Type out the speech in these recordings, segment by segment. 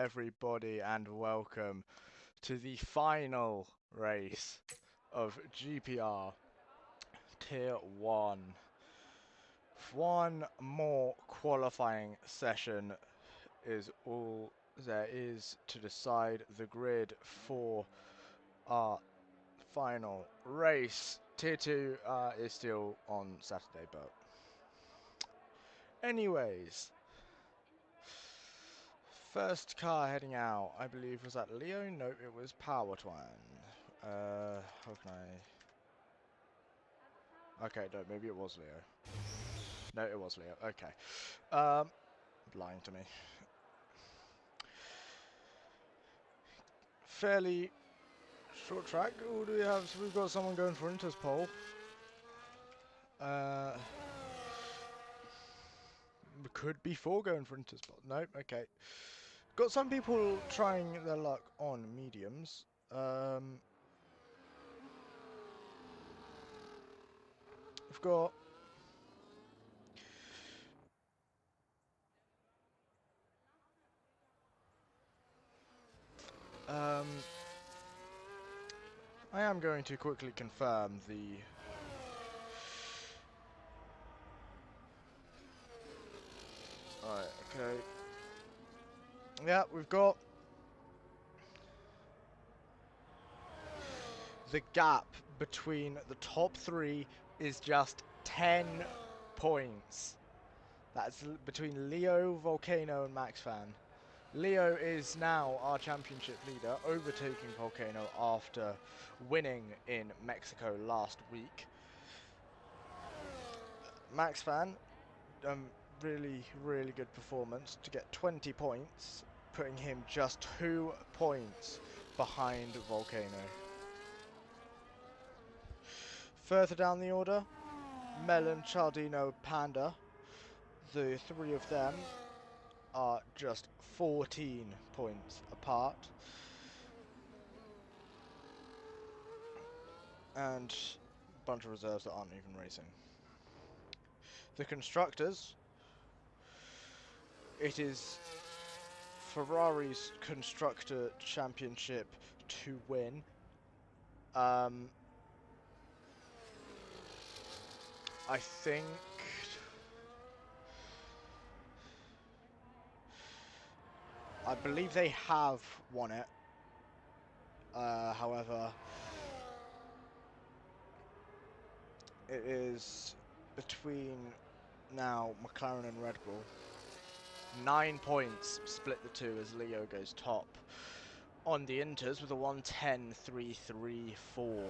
everybody, and welcome to the final race of GPR Tier 1. One more qualifying session is all there is to decide the grid for our final race. Tier 2 is still on Saturday, but anyways. First car heading out, I believe, was that Leo? No, it was Power Twine. How can I... Okay, no, maybe it was Leo. No, it was Leo. Okay. Lying to me. Fairly short track. Who do we have? So we've got someone going for Inter's pole. Could be 4 going for Inter's pole. Nope, okay. Got some people trying their luck on mediums. We've got... I am going to quickly confirm the... Alright, okay. Yeah, we've got... The gap between the top 3 is just 10 points. That's between Leo, Volcano, and MaxFan. Leo is now our championship leader, overtaking Volcano after winning in Mexico last week. MaxFan, really, really good performance to get 20 points, putting him just 2 points behind Volcano. Further down the order, Melon, Chardino, Panda. The 3 of them are just 14 points apart. And a bunch of reserves that aren't even racing. The constructors, it is Ferrari's constructor championship to win. I think I believe they have won it. However, it is between now McLaren and Red Bull. 9 points split the two as Leo goes top on the Inters with a 1:10.334.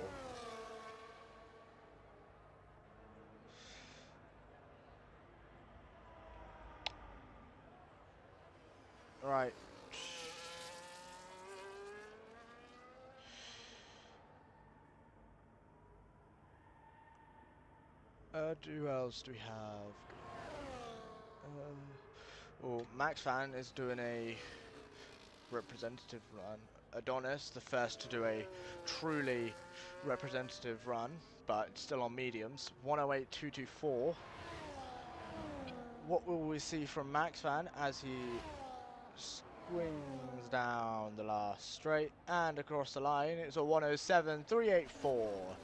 Right. Who else do we have? Well, MaxFan is doing a representative run. Adonis, the first to do a truly representative run, but still on mediums. 1:08.224. What will we see from MaxFan as he swings down the last straight and across the line? It's a 1:07.384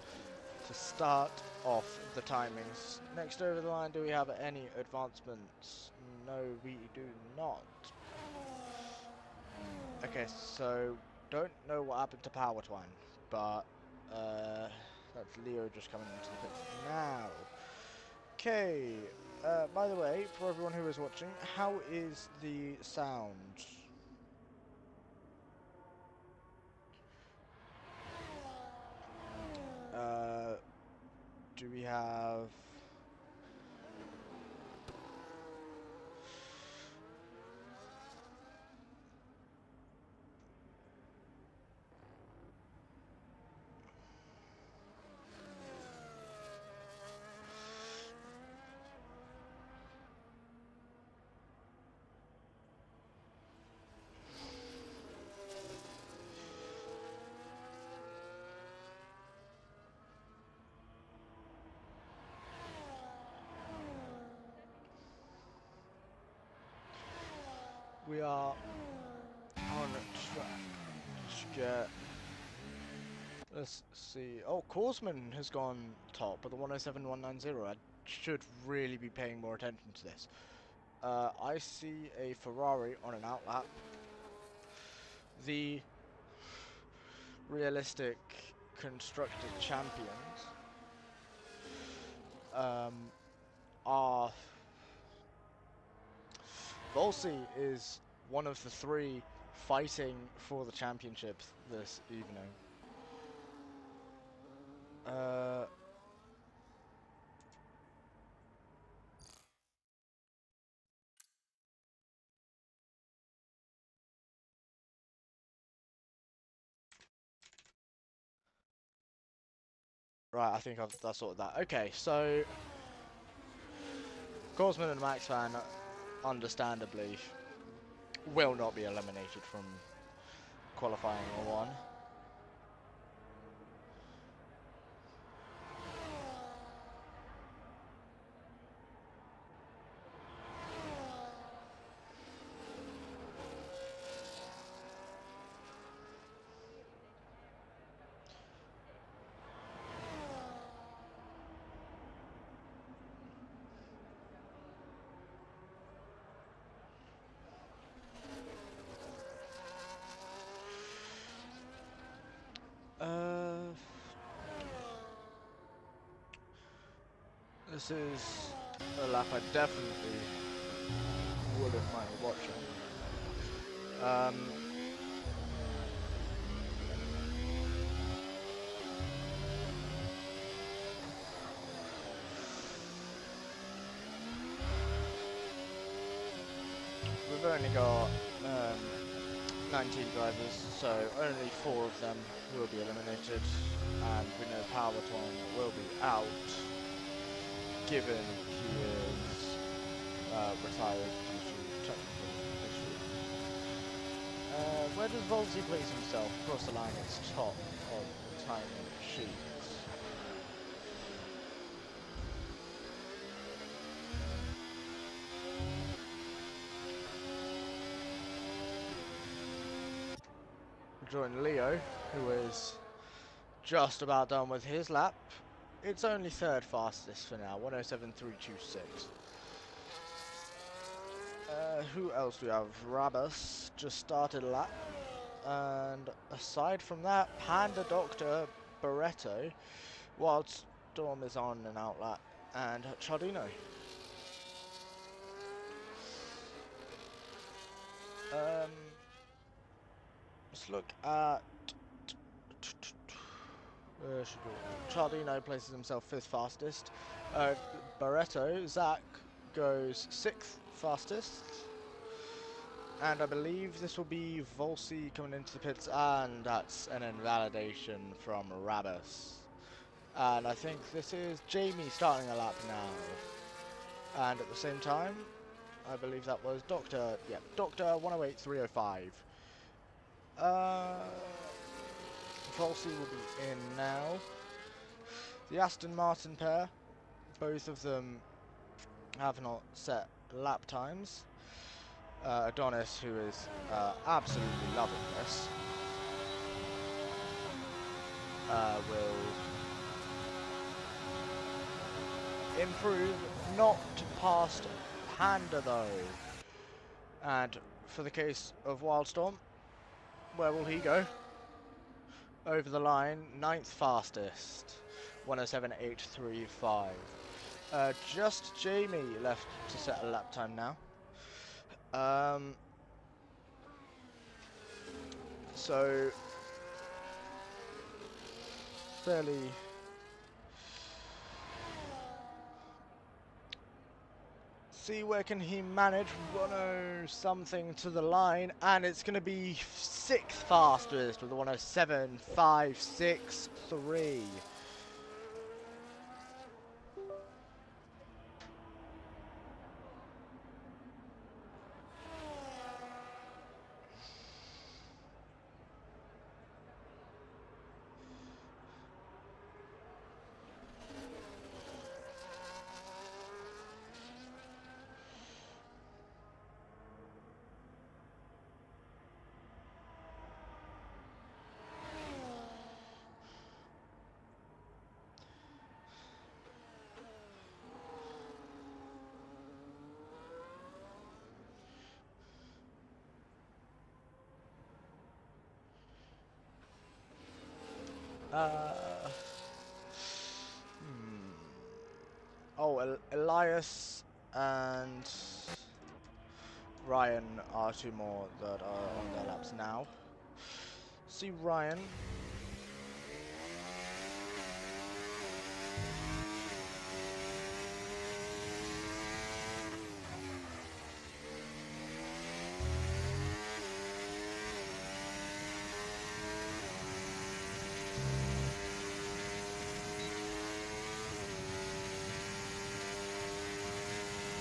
to start off the timings. Next over the line, do we have any advancements? No, we do not. Okay, so don't know what happened to Power Twine, but that's Leo just coming into the pit now. Okay, by the way, for everyone who is watching, how is the sound? Do we have... We are get... Let's see. Oh, Korsman has gone top with the 107.190. I should really be paying more attention to this. I see a Ferrari on an outlap. The realistic constructed champions are... Volsi is one of the three fighting for the championships this evening. Right, I think I've sorted that. Okay, so Korsman and Max Van, understandably, will not be eliminated from qualifying one. This is a lap I definitely wouldn't mind watching. We've only got 19 drivers, so only 4 of them will be eliminated, and we know Powerton will be out, given he is retired due to technical issue. Where does Volsey place himself? Across the line, it's top of the timing sheets. Join Leo, who is just about done with his lap. It's only third fastest for now, 107.326. Who else do we have? Rabus just started a lap. And aside from that, Panda Doctor, Barretto, Wildstorm is on an outlap, and Chardino. Let's look at... Chardino places himself 5th fastest. Barretto, Zach, goes 6th fastest. And I believe this will be Volsey coming into the pits, and that's an invalidation from Rabus. And I think this is Jamie starting a lap now. And at the same time, I believe that was Doctor, yeah, Doctor 108.305. Volsey will be in now. The Aston Martin pair, both of them have not set lap times. Adonis, who is absolutely loving this, will improve, not past Panda though. And for the case of Wildstorm, where will he go? Over the line, 9th fastest, 107.835. Just Jamie left to set a lap time now. So fairly see where can he manage. 10 something to the line, and it's going to be 6th fastest with the 107.563. Uh, hmm. Oh, Elias and Ryan are two more that are on their laps now. See Ryan.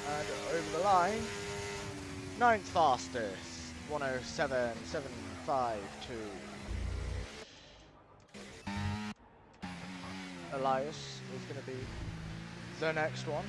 And over the line, 9th fastest, 107.752. Elias is going to be the next one.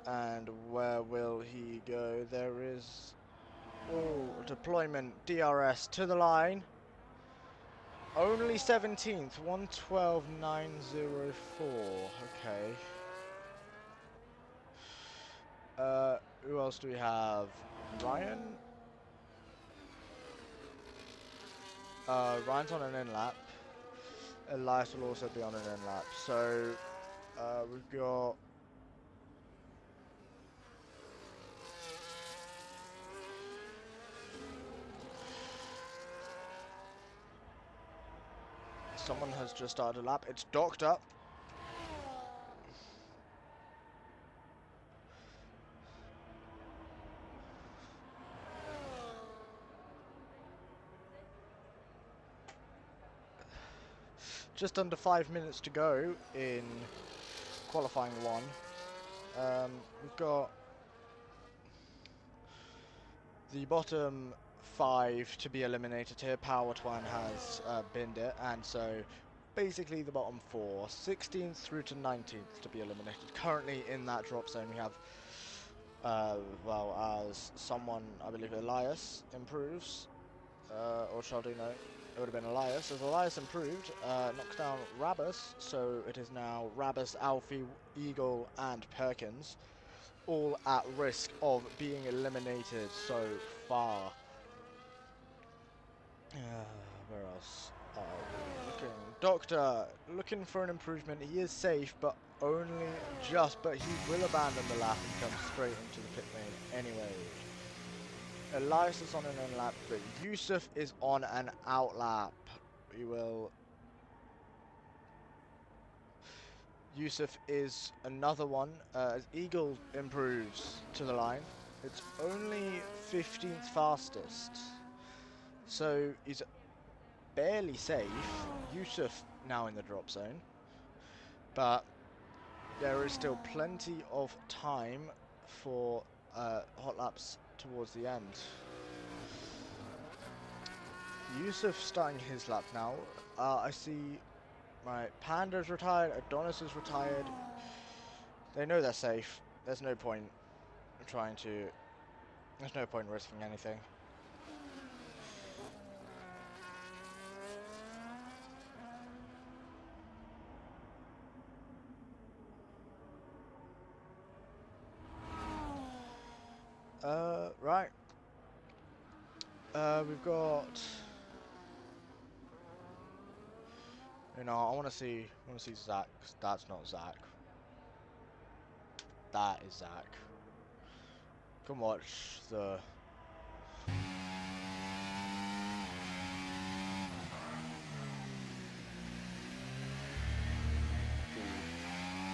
And where will he go? There is, oh, deployment, DRS to the line. Only 17th, 112.904. Okay. Who else do we have? Ryan? Ryan's on an in lap. Elias will also be on an in lap. So, we've got someone has just started a lap. It's Doctor. Just under 5 minutes to go in qualifying one. We've got the bottom 5 to be eliminated here. Power Twan has binned it, and so basically the bottom 4, 16th through to 19th to be eliminated. Currently in that drop zone we have, well, as someone, I believe Elias improves, or Chaldino, it would have been Elias. As Elias improved, knocks down Rabus, so it is now Rabus, Alfie, Eagle and Perkins, all at risk of being eliminated so far. Where else are we looking? Doctor, looking for an improvement. He is safe, but only just, but he will abandon the lap and come straight into the pit lane anyway. Elias is on an in lap, but Yusuf is on an out lap. We will... Yusuf is another one, as Eagle improves to the line. It's only 15th fastest, so he's barely safe. Yusuf now in the drop zone, but there is still plenty of time for hot laps towards the end. Yusuf starting his lap now. I see my Panda's retired, Adonis is retired. They know they're safe. There's no point trying to... There's no point risking anything. Right. We've got... You know, I want to see Zach. That's not Zach. That is Zach. Come watch the...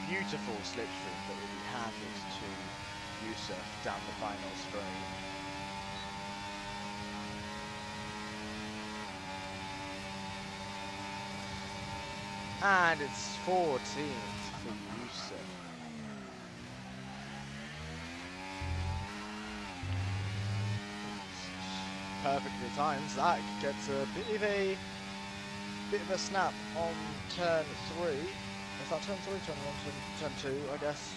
beautiful slipstream that will be handed to Yusuf down the final straight. And it's 14th for Yusuf. Perfectly timed. Zach gets a bit of a snap on turn 3. Is that turn 3, turn 1, turn 2, I guess?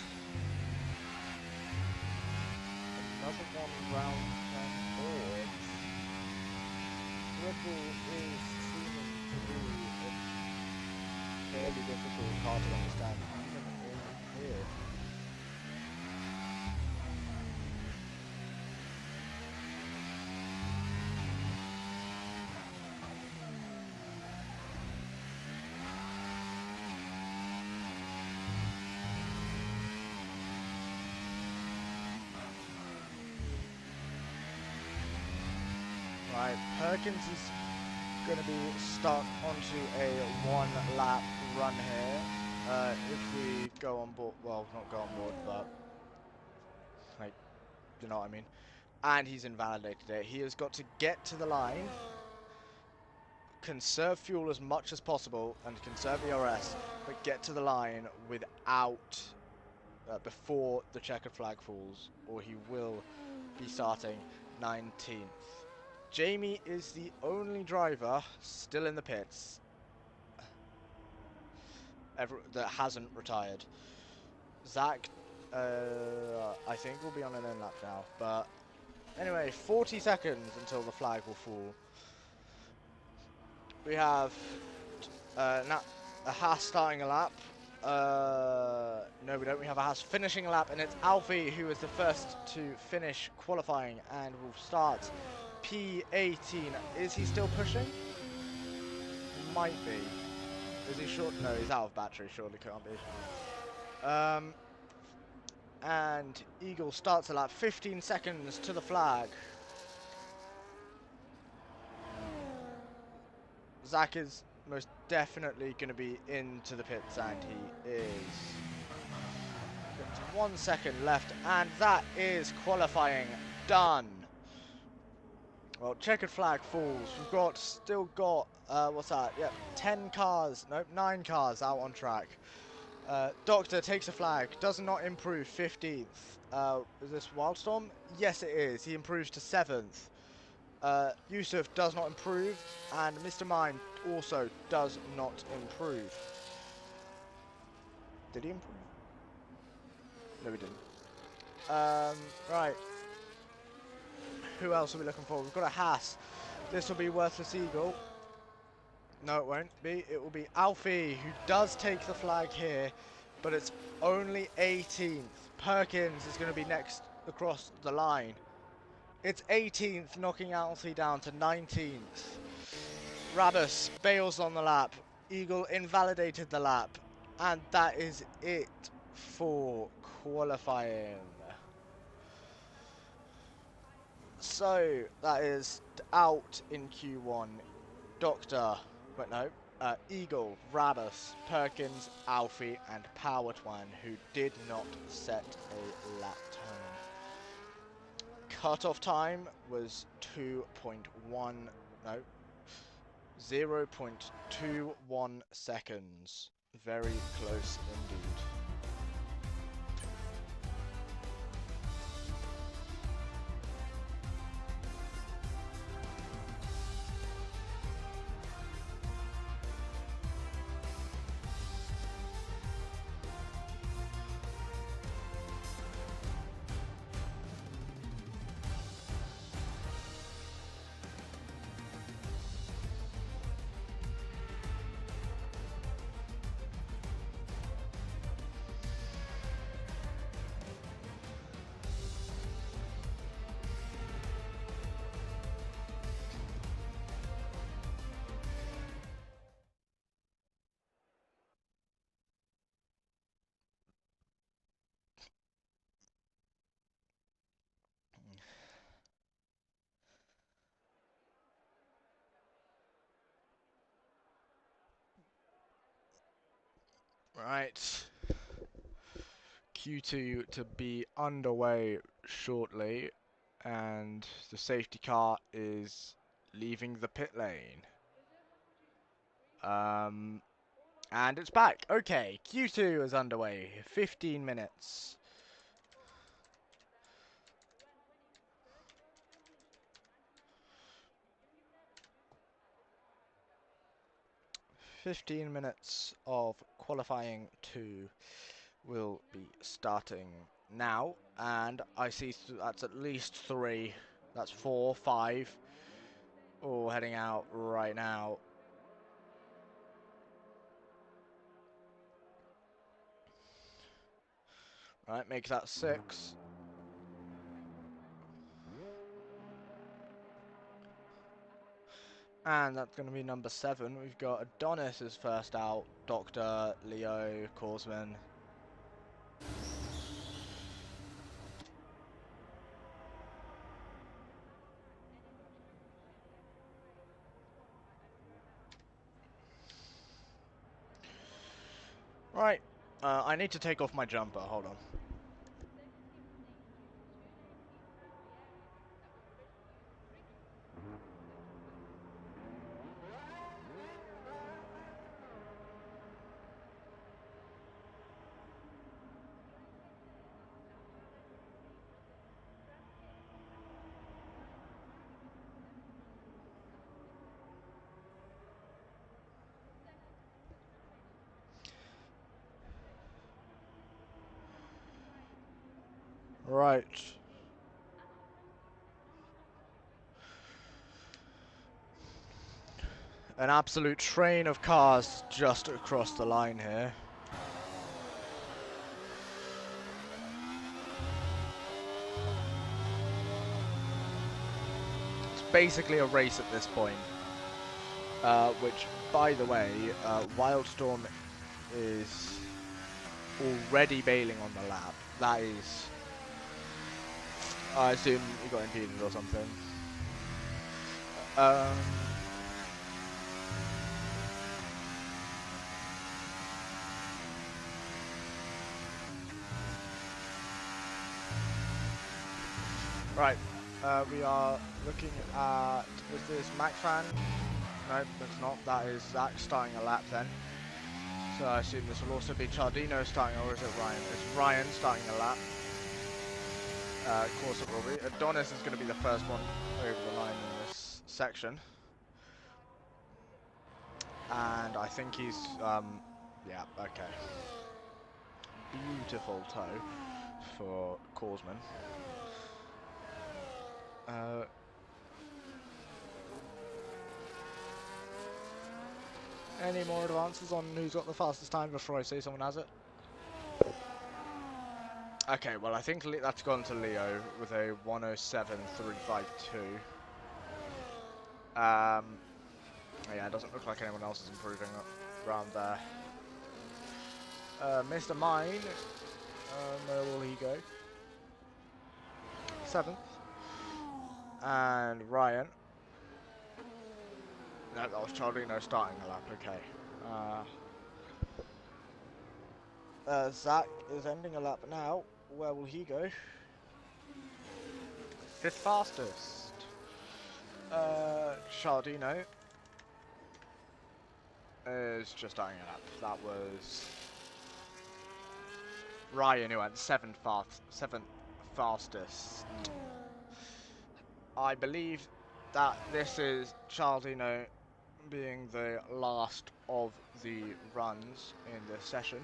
Another one round turn 4. Red Bull is seeming to be really difficult, hard to understand even in here. Right, Perkins is going to be stuck onto a one-lap run here. If we go on board, well, not go on board, but like, you know what I mean. And he's invalidated it. He has got to get to the line, conserve fuel as much as possible, and conserve ERS, but get to the line without before the checkered flag falls, or he will be starting 19th. Jamie is the only driver still in the pits that hasn't retired. Zach, I think will be on an in-lap now, but anyway, 40 seconds until the flag will fall. We have a Haas starting a lap. No, we don't. We have a Haas finishing a lap, and it's Alfie who is the first to finish qualifying and will start P18. Is he still pushing? Might be. Is he short? No, he's out of battery. Surely can't be. And Eagle starts a lap. 15 seconds to the flag. Zach is most definitely going to be into the pits, and he is. 1 second left, and that is qualifying done. Well, checkered flag falls. We've still got, what's that? Yep, 10 cars, nope, 9 cars out on track. Doctor takes a flag, does not improve, 15th. Is this Wildstorm? Yes, it is. He improves to 7th. Yusuf does not improve, and Mr. Mime also does not improve. Did he improve? No, he didn't. Right. Who else are we looking for? We've got a Haas. This will be Worthless Eagle. No, it won't be. It will be Alfie, who does take the flag here, but it's only 18th. Perkins is going to be next across the line. It's 18th, knocking Alfie down to 19th. Rabus bails on the lap. Eagle invalidated the lap. And that is it for qualifying. So, that is out in Q1. Doctor, but no, Eagle, Rabus, Perkins, Alfie, and Powertwan, who did not set a lap time. Cut-off time was 0.21 seconds. Very close indeed. Right. Q2 to be underway shortly, and the safety car is leaving the pit lane. And it's back. Okay, Q2 is underway. 15 minutes. of qualifying 2 will be starting now, and I see that's at least 3, that's 4, 5, all heading out right now. Alright, make that 6. And that's going to be number 7. We've got Adonis is first out, Doctor, Leo, Korsman. Right, I need to take off my jumper, hold on. Right. An absolute train of cars just across the line here. It's basically a race at this point. Which, by the way, Wildstorm is already bailing on the lap. That is... I assume he got impeded or something. Right, we are looking at, is this McFan? Nope, that's not. That is Zach starting a lap then. So I assume this will also be Cialdino starting, or is it Ryan? It's Ryan starting a lap. Of course it will be. Adonis is going to be the first one over the line in this section. And I think he's, yeah, okay. Beautiful toe for Korsman. Any more advances on who's got the fastest time before I say someone has it? Okay, well I think that's gone to Leo with a 107.352. Yeah, it doesn't look like anyone else is improving around there. Mr. Mine, where will he go? 7th. And Ryan. No, that was Cialdino starting the lap, okay. Zach is ending a lap now. Where will he go? 5th fastest. Cialdino is just starting a lap. That was Ryan who went 7th fastest. I believe that this is Cialdino being the last of the runs in this session,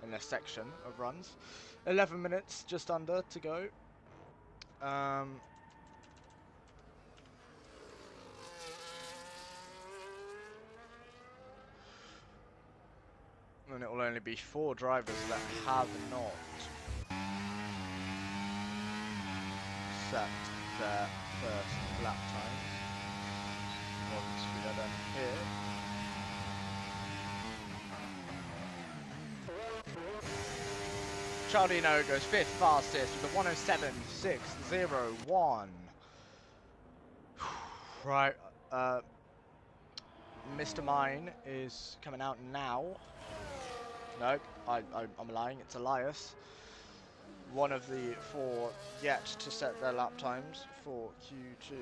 in this section of runs. 11 minutes just under to go. And it will only be 4 drivers that have not set their first lap times. Once we are done here. Cialdino goes 5th fastest with a 107.601. Right, Mr. Mine is coming out now. Nope, I'm lying, it's Elias. One of the 4 yet to set their lap times for Q2.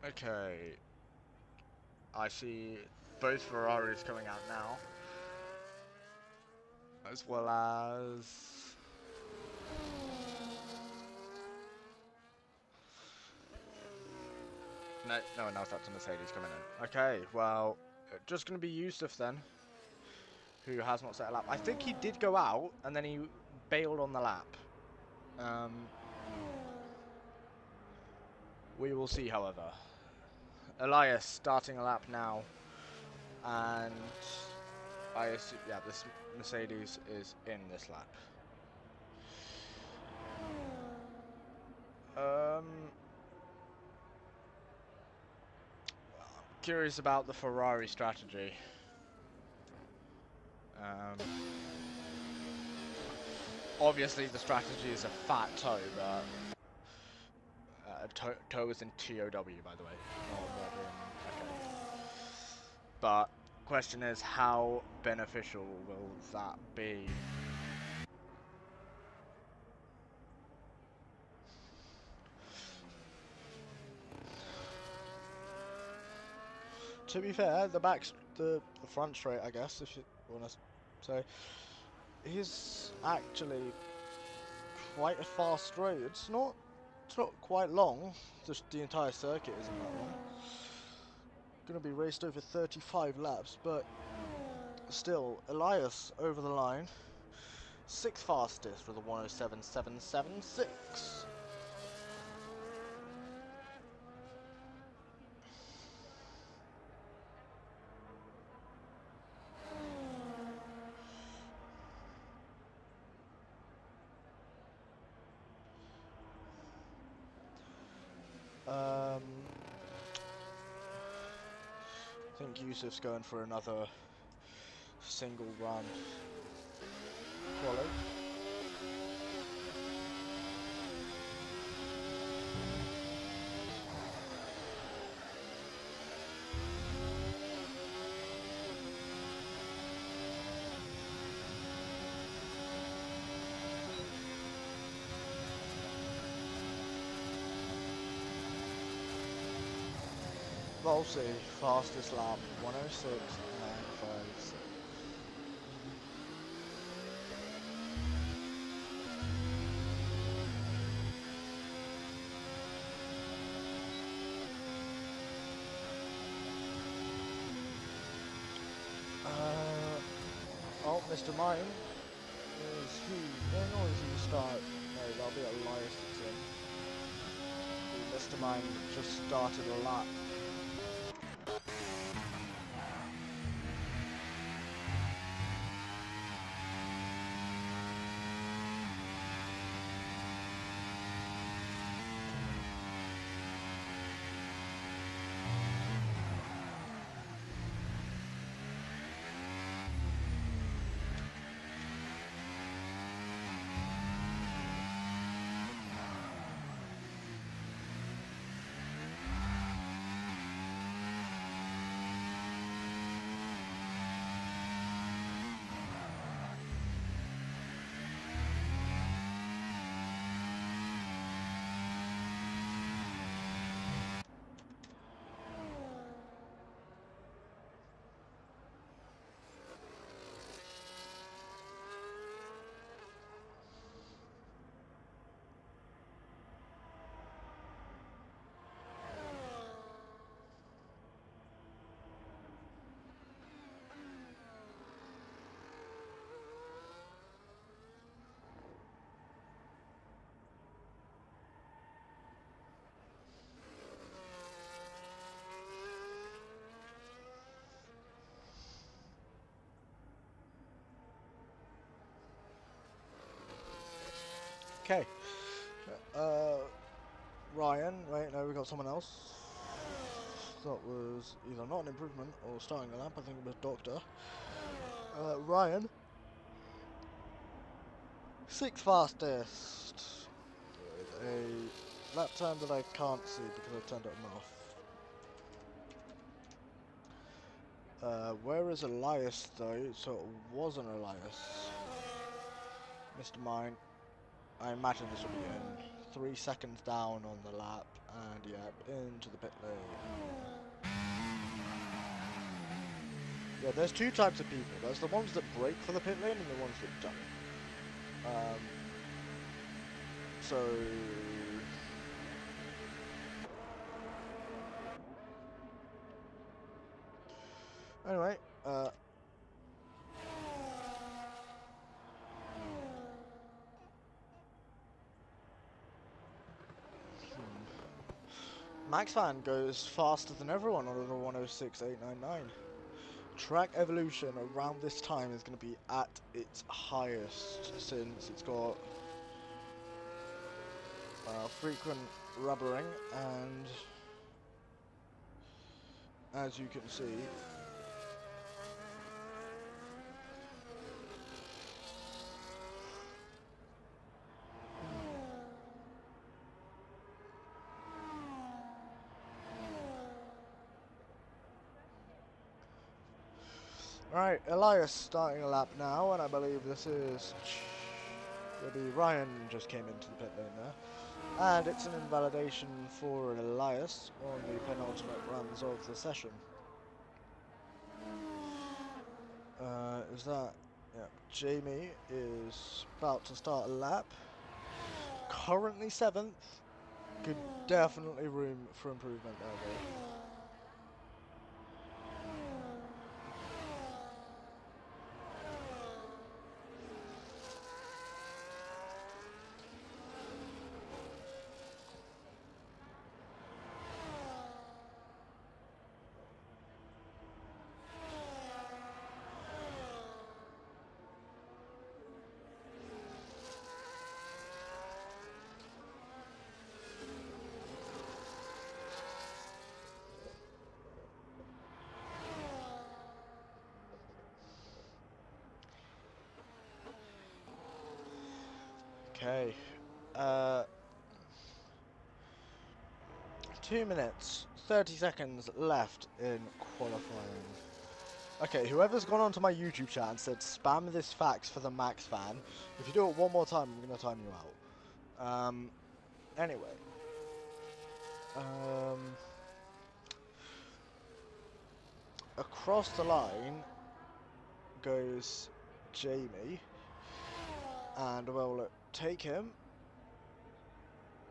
Okay. I see both Ferraris coming out now. As well as... No one else, that's a Mercedes coming in. Okay, well, just going to be Yusuf then, who has not set a lap. I think he did go out, and then he bailed on the lap. We will see, however. Elias starting a lap now, and I assume, yeah, this Mercedes is in this lap. I'm curious about the Ferrari strategy. Obviously, the strategy is a fat toe, but toe is in TOW, by the way. Okay. But question is, how beneficial will that be? To be fair, the front straight, I guess, if you want to say, is actually quite a fast straight. It's not quite long. Just the entire circuit isn't that long. Going to be raced over 35 laps, but still, Elias over the line, 6th fastest with a 107.776. I think Yusuf's going for another single run quali. Volsey, fastest lap, 106.956. Oh, Mr. Mine, is he in or is he start? No, that'll be Elias that's in. Mr. Mine just started a lap. Okay. Ryan, wait, no, we got someone else. That was either not an improvement or starting a lap, I think it was Doctor. Ryan. 6th fastest. With a lap time that I can't see because I turned it off. Where is Elias though? So it wasn't Elias. Mr. Mine. I imagine this will be in. 3 seconds down on the lap, and yep, into the pit lane. Yeah, there's 2 types of people. There's the ones that brake for the pit lane and the ones that don't. So anyway, Max Van goes faster than everyone on a 106.899. Track evolution around this time is going to be at its highest since it's got frequent rubbering, and as you can see, right, Elias starting a lap now, and I believe this is maybe Ryan just came into the pit lane there. And it's an invalidation for Elias on the penultimate runs of the session. Is that... Yeah, Jamie is about to start a lap. Currently 7th. Could definitely room for improvement there though. Okay. 2 minutes, 30 seconds left in qualifying. Okay, whoever's gone onto my YouTube chat and said spam this fax for the Max Fan, if you do it one more time, I'm going to time you out. Anyway. Across the line goes Jamie, and we'll take him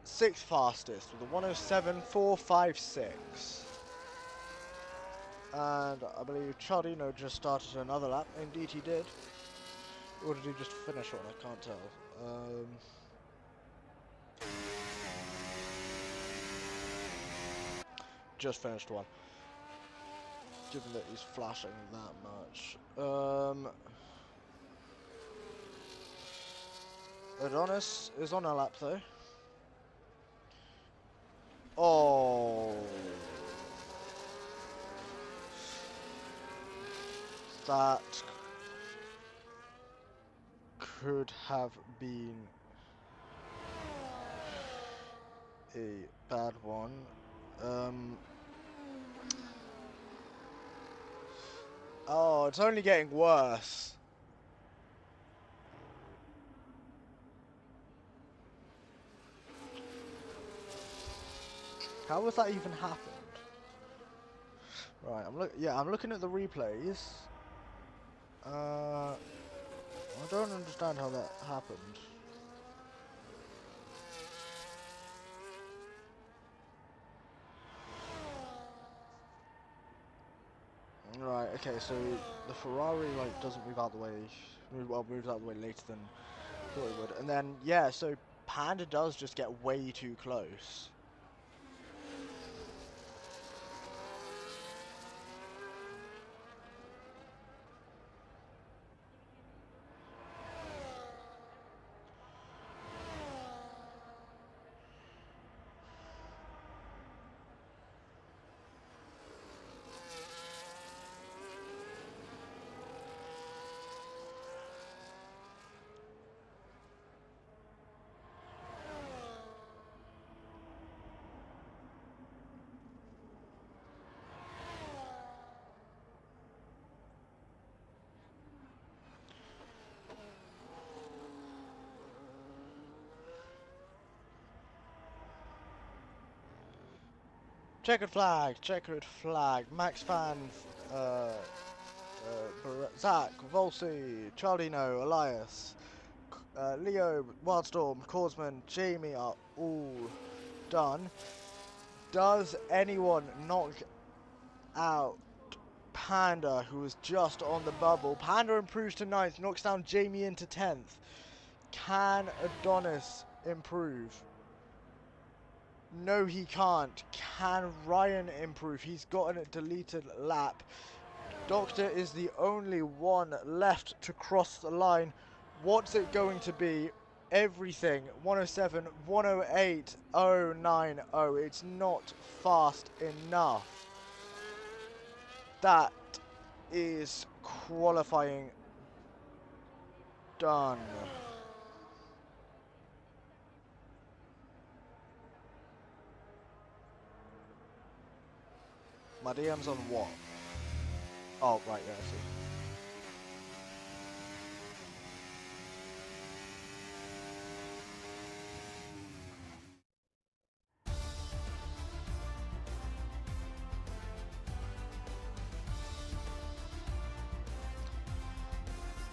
6th fastest with a 107.456. And I believe Chardino just started another lap. Indeed he did. Or did he just finish one? I can't tell. Just finished one. Given that he's flashing that much. Adonis is on a lap though. Oh. That could have been a bad one. Oh, it's only getting worse. How has that even happened? Right, I'm looking at the replays. I don't understand how that happened. Right, okay, so the Ferrari like doesn't move out the way, moves out the way later than thought it would, and then yeah, so Panda does just get way too close. Checkered flag, Max Fan, Zach, Volsi, Chardino, Elias, Leo, Wildstorm, Korsman, Jamie are all done. Does anyone knock out Panda, who was just on the bubble? Panda improves to 9th, knocks down Jamie into 10th. Can Adonis improve? No, he can't. Can Ryan improve? He's got a deleted lap. Doctor is the only one left to cross the line. What's it going to be? Everything. 107, 108, 090. It's not fast enough. That is qualifying done. My DM's on what? Oh, right, yeah, I see.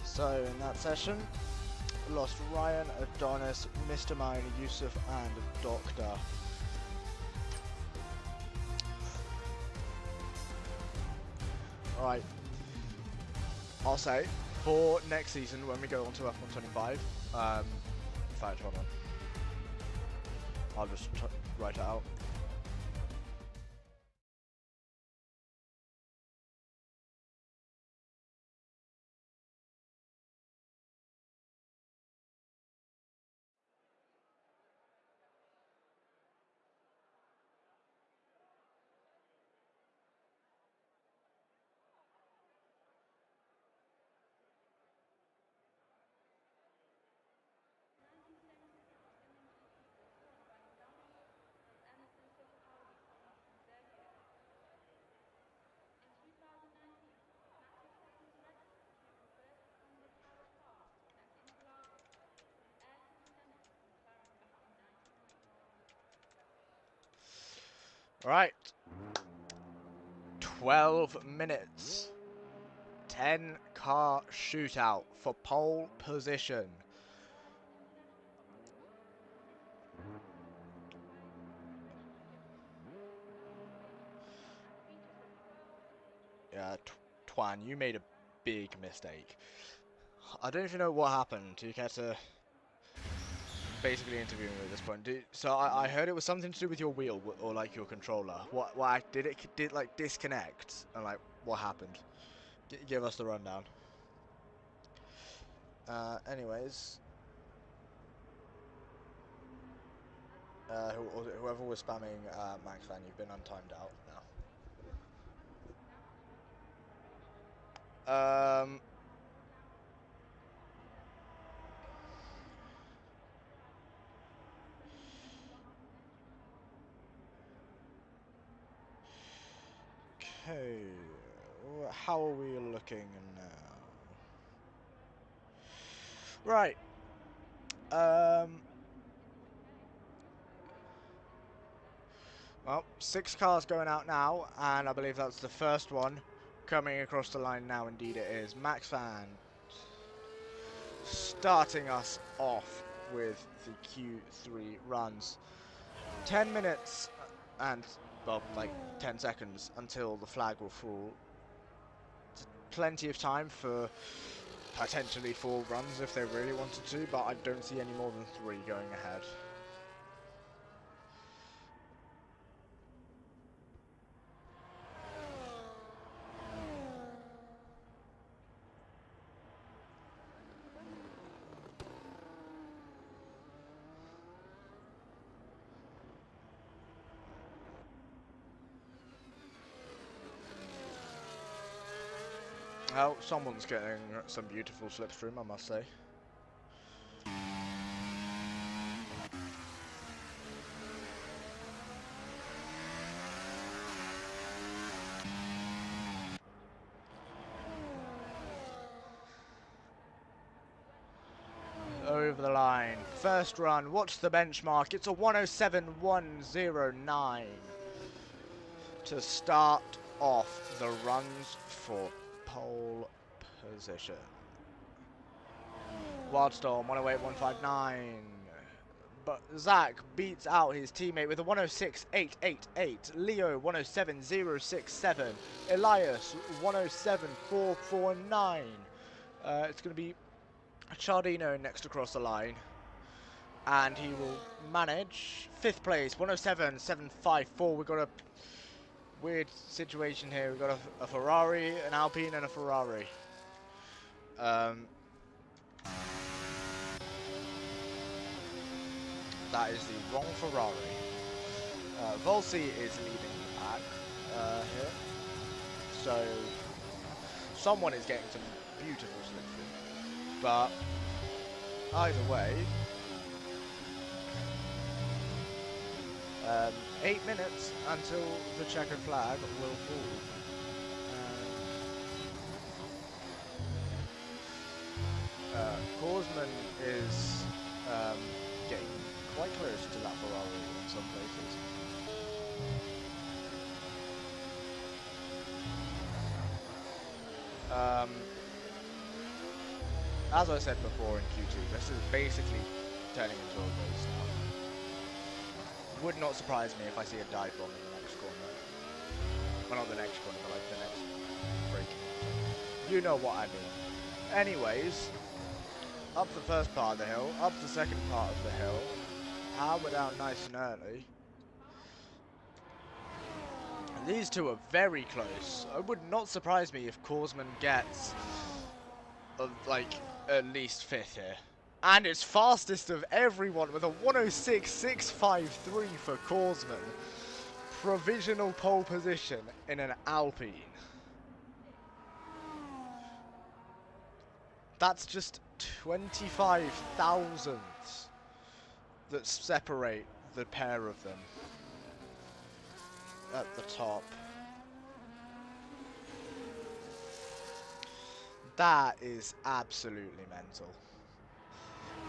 So, in that session, lost Ryan, Adonis, Mr. Mine, Yusuf, and Doctor. Alright. I'll say, for next season, when we go on to F125, in fact, hold on. I'll just write it out. Right. 12 minutes. 10 car shootout for pole position. Yeah, Twan, you made a big mistake. I don't even know what happened. Do you care to basically interview me at this point? So I heard it was something to do with your wheel or like your controller. What did it like disconnect? And like what happened? Give us the rundown. Anyways, whoever was spamming Max Fan, you've been untimed out now. Okay, how are we looking now? Right. Well, 6 cars going out now, and I believe that's the first one coming across the line now. Indeed it is. Max Fan starting us off with the Q3 runs. 10 minutes and, well, like 10 seconds until the flag will fall. It's plenty of time for potentially 4 runs if they really wanted to, but I don't see any more than 3 going ahead. Well, someone's getting some beautiful slipstream, I must say. Over the line. First run, what's the benchmark? It's a 107.109 to start off the runs for pole position. Wildstorm 108.159. But Zach beats out his teammate with a 106.888. Leo 107.067. Elias 107.449. It's going to be Chardino next across the line. and he will manage 5th place, 107.754. We've got a weird situation here. We've got a Ferrari, an Alpine, and a Ferrari. That is the wrong Ferrari. Volsi is leading the pack here. So someone is getting some beautiful slipstream. But either way, 8 minutes until the checkered flag will fall. Korsman is getting quite close to that Ferrari in some places. As I said before in Q2, this is basically turning into a race now. Would not surprise me if I see a dive bomb in the next corner. Well, not the next corner, but like the next break. You know what I mean. Anyways, up the first part of the hill, up the second part of the hill. Power down nice and early. These two are very close. It would not surprise me if Korsman gets like at least 5th here. And it's fastest of everyone with a 106.653 for Korsman. Provisional pole position in an Alpine. That's just 25 thousandths that separate the pair of them at the top. That is absolutely mental.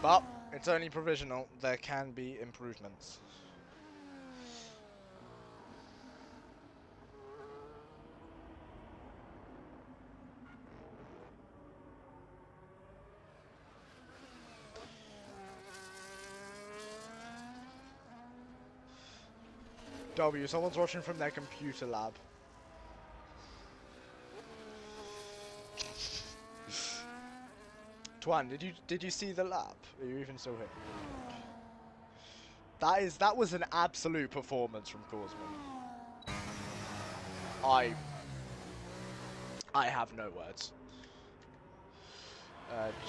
But it's only provisional. There can be improvements. W, someone's watching from their computer lab. Twan, did you see the lap? Are you even still here? That was an absolute performance from Korsman. I have no words.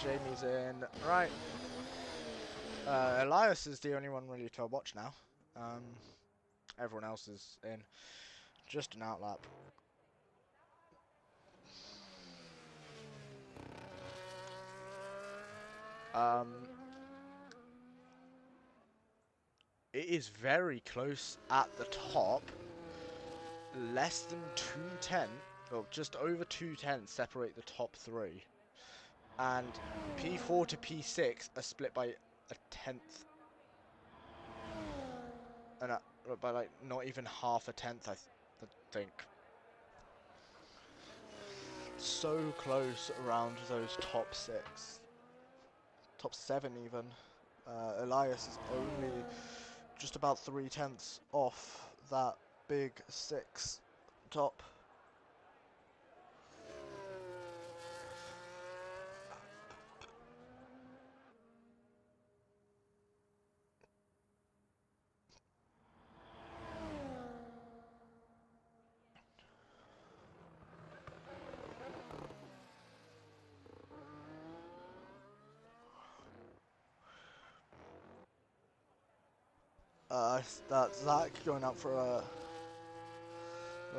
Jamie's in. Right. Elias is the only one really to watch now. Everyone else is in. Just an outlap. It is very close at the top. Less than 210, or just over 210 separate the top 3. And P4 to P6 are split by a 10th. And by like not even half a 10th, I think. So close around those top 6. Top 7 even. Elias is only just about 3/10 off that big 6 top. That's Zach going out for a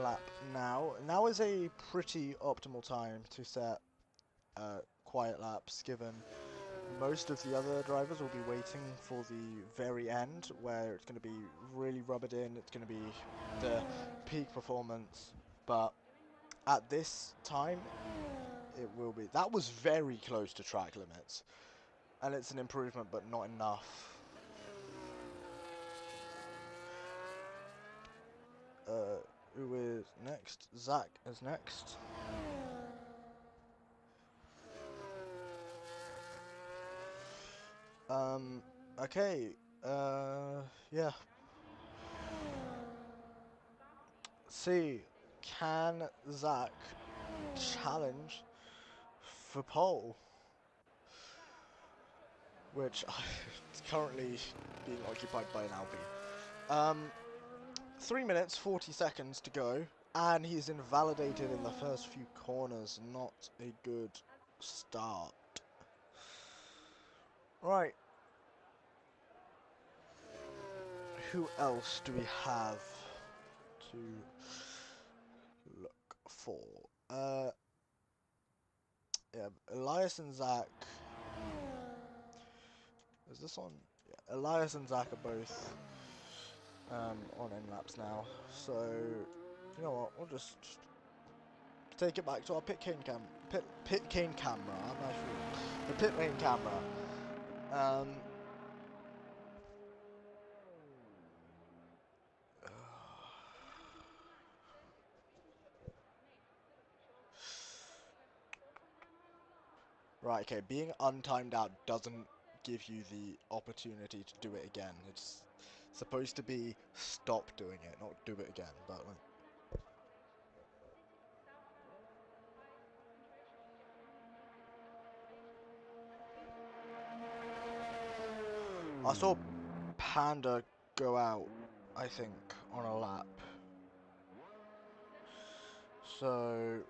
lap now. Now is a pretty optimal time to set quiet laps, given most of the other drivers will be waiting for the very end, where it's going to be really rubbered in, it's going to be the peak performance, but at this time, it will be. That was very close to track limits, and it's an improvement, but not enough. Who is next? Zach is next. Okay, yeah. See, can Zach challenge for pole? which is currently being occupied by an Alpine. 3 minutes, 40 seconds to go, and he's invalidated in the first few corners. Not a good start. Right. Who else do we have to look for? Yeah, Elias and Zach. Is this on? Yeah, Elias and Zach are both on end laps now. So, you know what? We'll just take it back to our pit cane camera. I'm not sure. The pit lane camera. Right, okay, being untimed out doesn't give you the opportunity to do it again. It's supposed to be stop doing it, not do it again, but like... I saw Panda go out, I think, on a lap. So...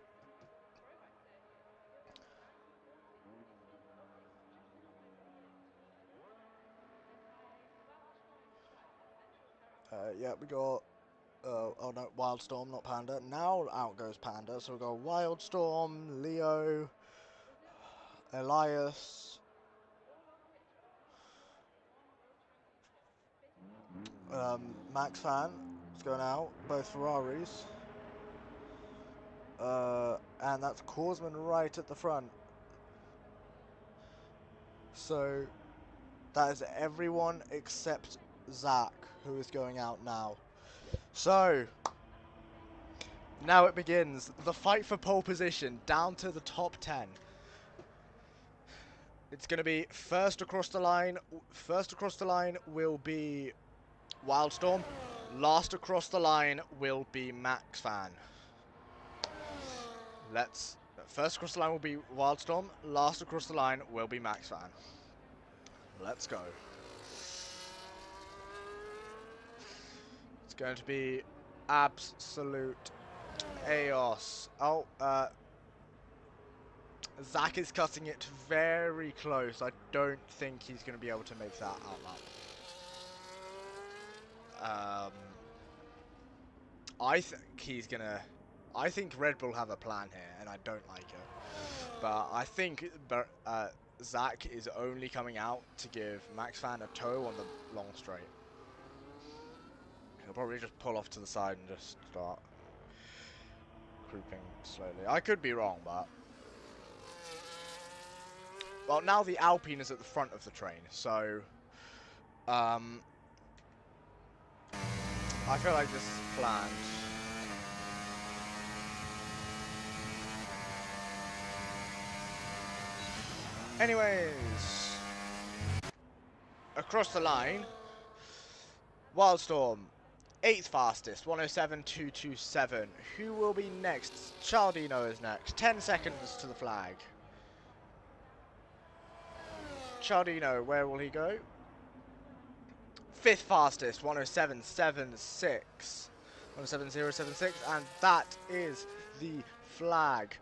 yeah, we got... oh no, Wildstorm, not Panda. Now out goes Panda, so we got Wildstorm, Leo, Elias, Max Fan is going out, both Ferraris. And that's Korsman right at the front. So that is everyone except Zach, who is going out now. So now it begins. The fight for pole position down to the top 10. It's going to be first across the line. First across the line will be Wildstorm. Last across the line will be Max Fan. First across the line will be Wildstorm. Last across the line will be Max Fan. Let's go. It's going to be absolute chaos. Oh, Zach is cutting it very close. I don't think he's going to be able to make that out loud. I think he's going to... I think Red Bull have a plan here, and I don't like it. But I think Zach is only coming out to give Max Fan a toe on the long straight. He'll probably just pull off to the side and just start creeping slowly. I could be wrong, but... Well, now the Alpine is at the front of the train, so... I feel like this is planned. Anyways, across the line, Wildstorm, 8th fastest, 107.227. Who will be next? Cialdino is next. 10 seconds to the flag. Cialdino, where will he go? 5th fastest, 107.76. 107.076, and that is the flag.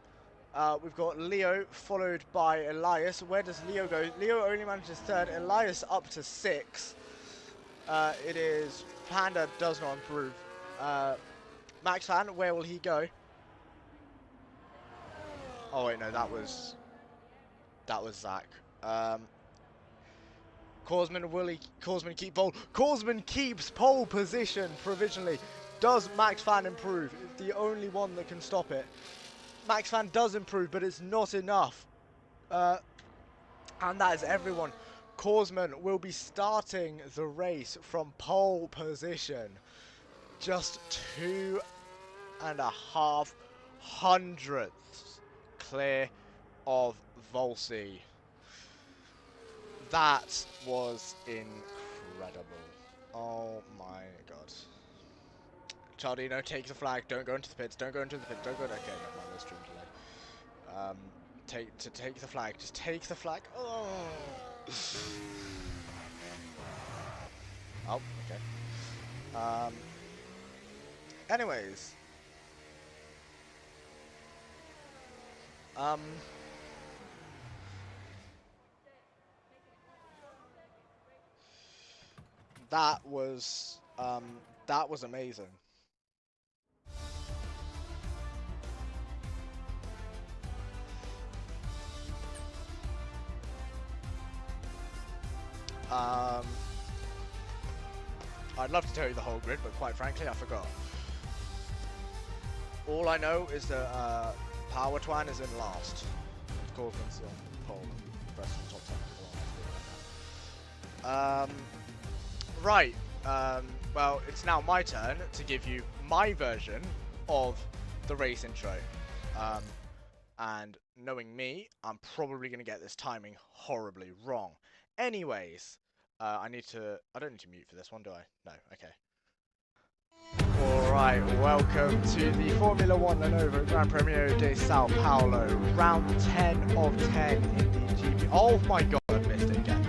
We've got Leo followed by Elias. Where does Leo go? Leo only manages 3rd. Elias up to 6. It is Panda does not improve. Max Fan, where will he go? Oh wait, no, that was Zach. Korsman keep pole? Korsman keeps pole position provisionally. Does Max Fan improve? It's the only one that can stop it. Max Fan does improve, but it's not enough. And that is everyone. Korsman will be starting the race from pole position. Just 2.5 hundredths clear of Volsey. That was incredible. Oh my god. Cialdino, take the flag. Don't go into the pits. Don't go into the pits. Don't go. Okay, never mind. There's stream delay. Take the flag. Just take the flag. Oh. Oh, okay. Anyways. Um. That was amazing. Um, I'd love to tell you the whole grid, but quite frankly, I forgot. All I know is that Power Twan is in last. Corvin's on pole, rest of the top 10 right now. Right. Well, it's now my turn to give you my version of the race intro. And knowing me, I'm probably going to get this timing horribly wrong. Anyways, I don't need to mute for this one, do I? No, okay. Alright, welcome to the Formula One Lenovo Gran Premio de Sao Paulo, round 10 of 10 in the GP. Oh my god, I missed it again.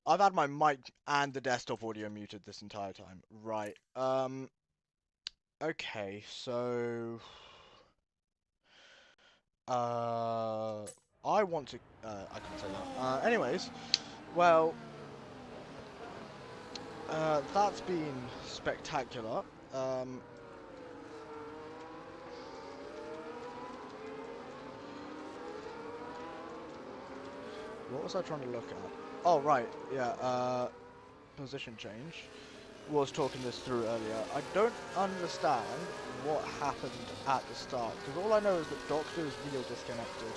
I've had my mic and the desktop audio muted this entire time. Right. Okay, so I want to I can't say that. Anyways, well, that's been spectacular. What was I trying to look at? Oh, right, yeah, position change. Was talking this through earlier. I don't understand what happened at the start, because all I know is that Doctor's wheel disconnected.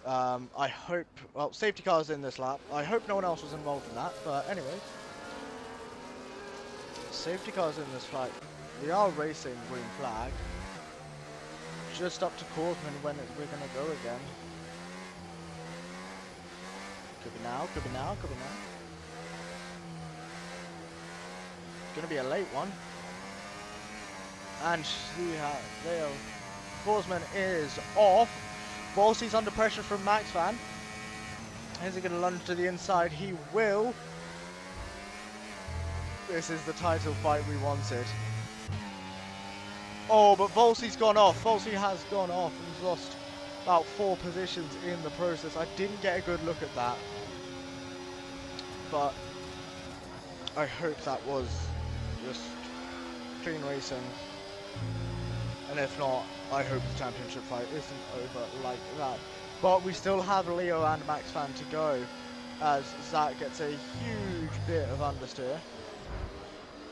I hope, well, safety car's in this lap. I hope no one else was involved in that, but anyway. Safety car's in this flight. We are racing green flag. Just up to Korsman when we're going to go again. Could be now, could be now, could be now. It's going to be a late one. And there, Korsman is off. Volsi's under pressure from Max Van. Is he going to lunge to the inside? He will. This is the title fight we wanted. Oh, but Volsi's gone off. Volsi has gone off. He's lost about 4 positions in the process. I didn't get a good look at that. But I hope that was just clean racing. And if not, I hope the championship fight isn't over like that. But we still have Leo and Max Van to go, as Zach gets a huge bit of understeer.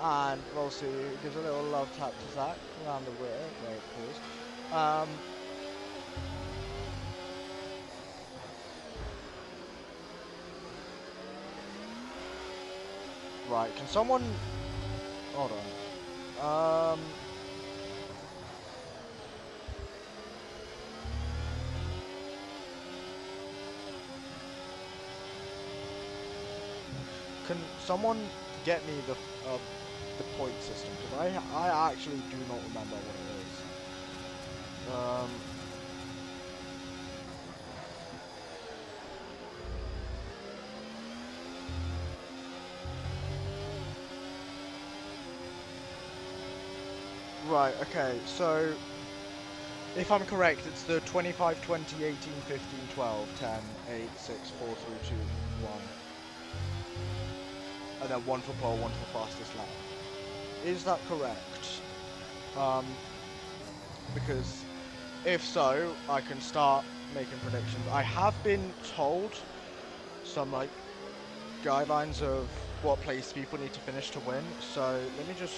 And Volsi gives a little love tap to Zach around the rear. Great pause. Right, can someone... Hold on. Can someone get me the point system? Because I actually do not remember what it is. Right, okay, so if I'm correct, it's the 25, 20, 18, 15, 12, 10, 8, 6, 4, 3, 2, 1. And then 1 for pole, 1 for fastest lap. Is that correct? Because if so, I can start making predictions. I have been told some like guidelines of what place people need to finish to win. So let me just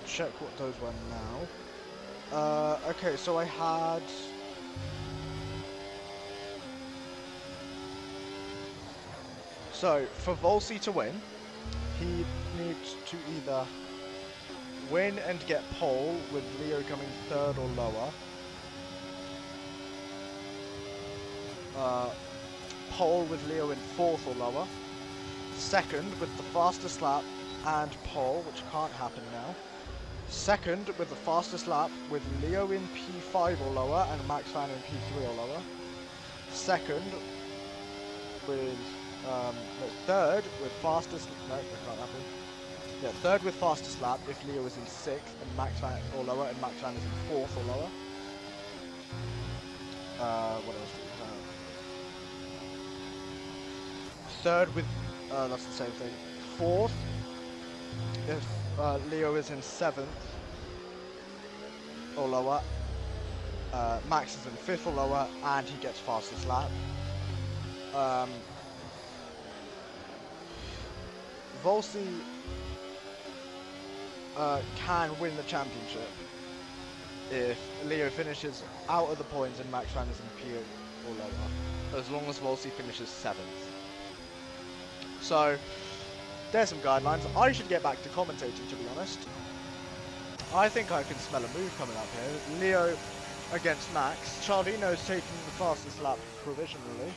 check what those were now. Okay, so I had... So, for Volsi to win, he needs to either win and get pole with Leo coming 3rd or lower. Pole with Leo in 4th or lower. 2nd with the fastest lap and pole, which can't happen now. 2nd with the fastest lap with Leo in P5 or lower and Max Van in P3 or lower. 2nd with... no, 3rd with fastest... No, that can't happen. Yeah, 3rd with fastest lap if Leo is in 6th and Max Van or lower and Max Van is in 4th or lower. What else do we have? 3rd with... that's the same thing. 4th if Leo is in 7th or lower. Max is in 5th or lower and he gets fastest lap. Volsi can win the championship if Leo finishes out of the points and Max Van is in P or lower, as long as Volsi finishes 7th. So, there's some guidelines. I should get back to commentating, to be honest. I think I can smell a move coming up here. Leo against Max. Cialdino's taking the fastest lap provisionally.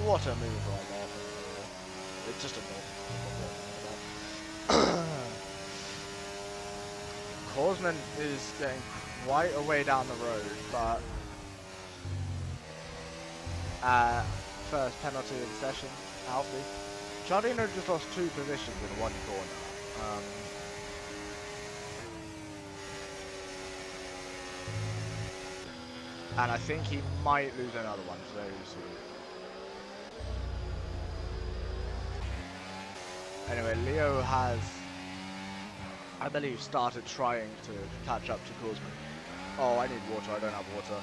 What a move right there. It's just a move. Korsman is getting quite a way down the road, but first penalty of the session, Alfie. Giardino just lost 2 positions in 1 corner. And I think he might lose another one very soon. Anyway, Leo has, I believe, started trying to catch up to Korsman. Oh, I need water. I don't have water.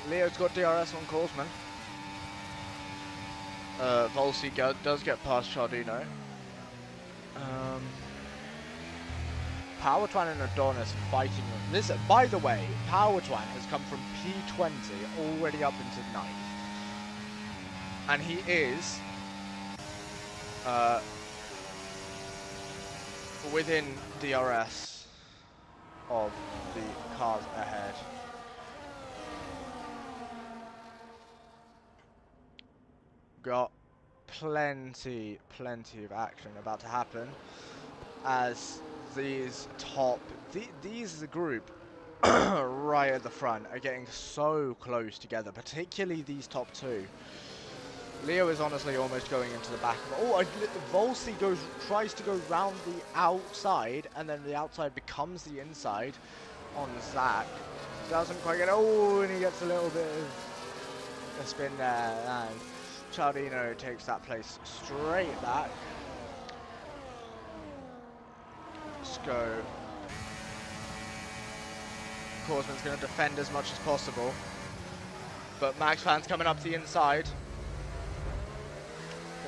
Leo's got DRS on Korsman. Volsi does get past Giardino. Powertwan and Adonis fighting. This, by the way, Powertwan has come from P20 already up into 9th. And he is within DRS of the cars ahead. Got plenty of action about to happen as these these as a group right at the front are getting so close together, particularly these top 2. Leo is honestly almost going into the back of, oh, Volsi tries to go round the outside, and then the outside becomes the inside on Zach. Doesn't quite get, oh, and he gets a little bit of a spin there, and Giardino takes that place straight back. Let's go. Korsman's going to defend as much as possible, but Max Fan's coming up the inside.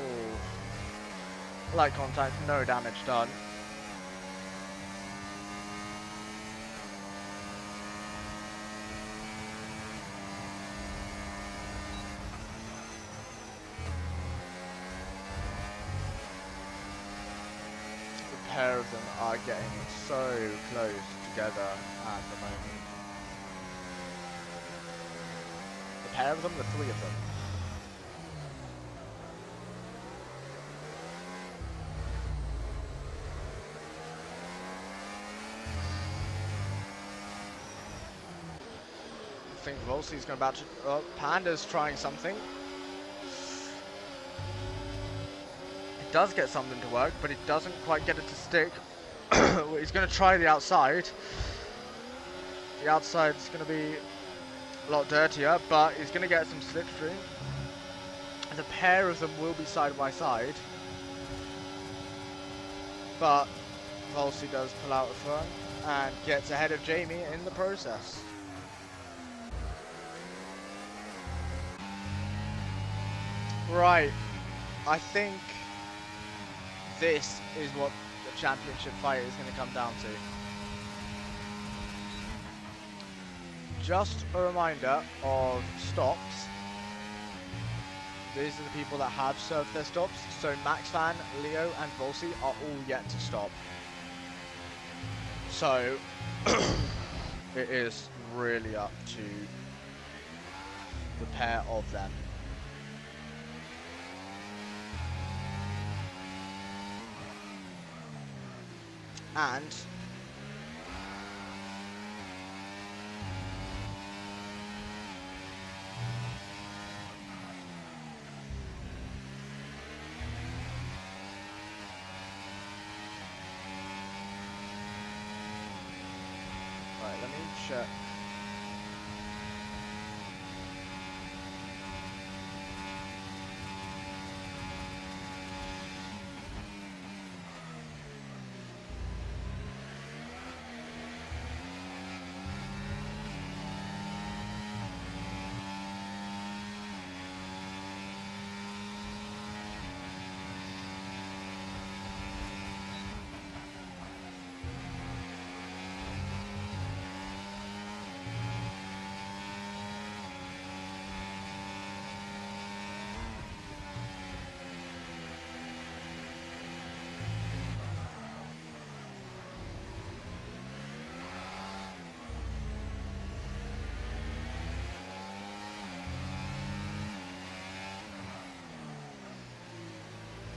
Oh, light contact, no damage done. The pair of them are getting so close together at the moment. The pair of them, the 3 of them. I think Volsi's about to, oh, Panda's trying something. He does get something to work, but he doesn't quite get it to stick. He's going to try the outside. The outside's going to be a lot dirtier, but he's going to get some slipstream. The pair of them will be side by side, but Volsi does pull out the front and gets ahead of Jamie in the process. Right, I think this is what the championship fight is going to come down to. Just a reminder of stops. These are the people that have served their stops. So Max Fan, Leo and Volsi are all yet to stop. So it is really up to the pair of them. And right, let me check.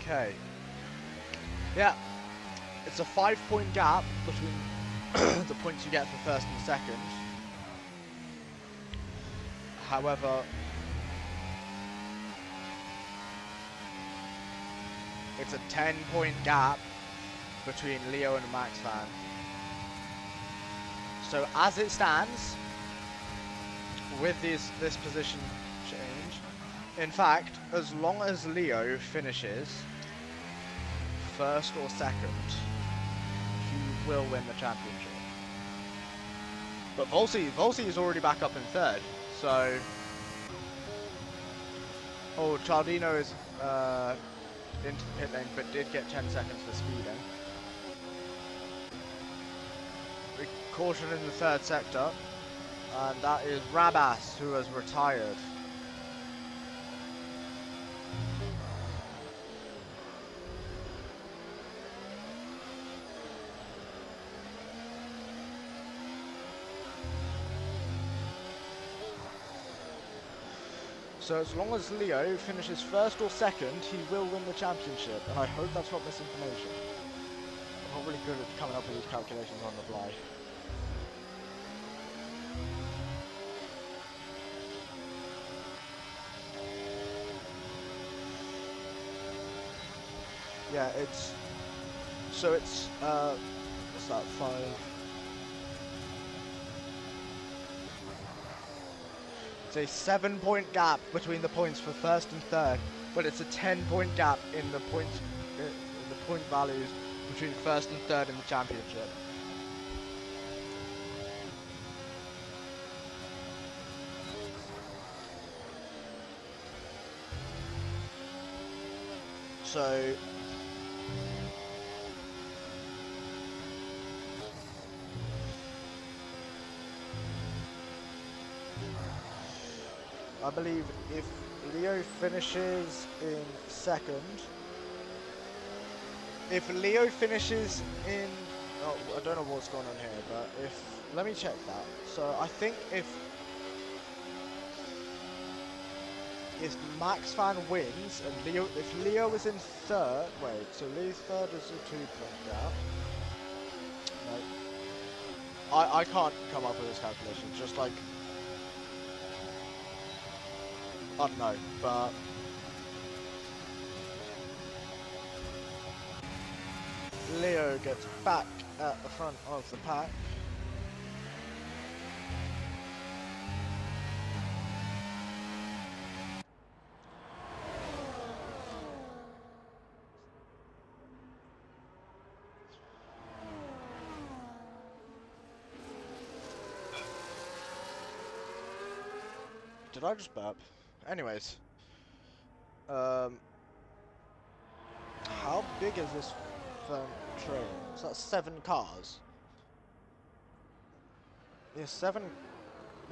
Okay. Yeah, it's a 5-point gap between the points you get for first and second. However, it's a 10-point gap between Leo and Max Van. So as it stands, with this position change, in fact, as long as Leo finishes first or second, he will win the championship. But Volsi is already back up in third, so... Oh, Cialdino is into the pit lane, but did get 10 seconds for speeding. Caution in the third sector, and that is Rabas, who has retired. So as long as Leo finishes first or second, he will win the championship, and I hope that's not misinformation. I'm not really good at coming up with these calculations on the fly. Yeah, it's... So it's, what's that, 5... It's a 7-point gap between the points for first and third, but it's a 10-point gap in the points, in the point values between first and third in the championship. So I believe if Leo finishes in second, if Leo finishes in, oh, I don't know what's going on here, but if, let me check that. So I think if Max Van wins and Leo, if Leo is in third, wait, so Leo's third is a 2-point gap. No, I can't come up with this calculation. It's just like, I don't know, but Leo gets back at the front of the pack. Did I just burp? Anyways. How big is this train? Is that 7 cars? Yeah, 7...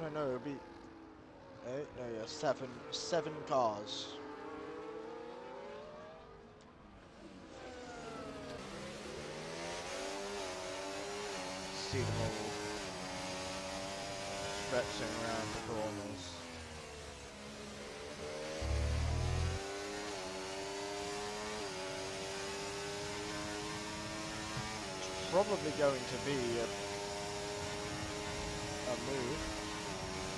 No, it would be... 8? No, yeah, 7 cars. See them all stretching around the corners. Probably going to be a move.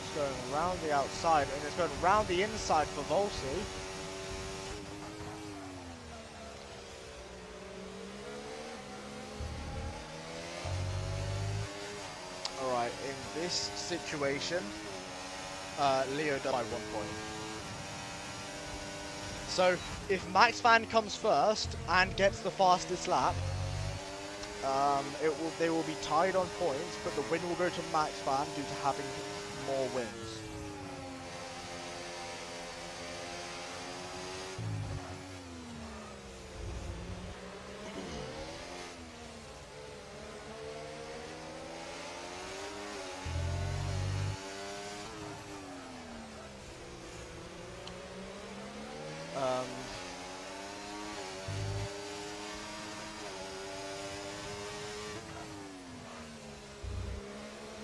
It's going around the outside and it's going around the inside for Volsi. Alright, in this situation, Leo does by 1 point. So if Max Van comes first and gets the fastest lap, they will be tied on points, but the win will go to Max Van due to having more wins.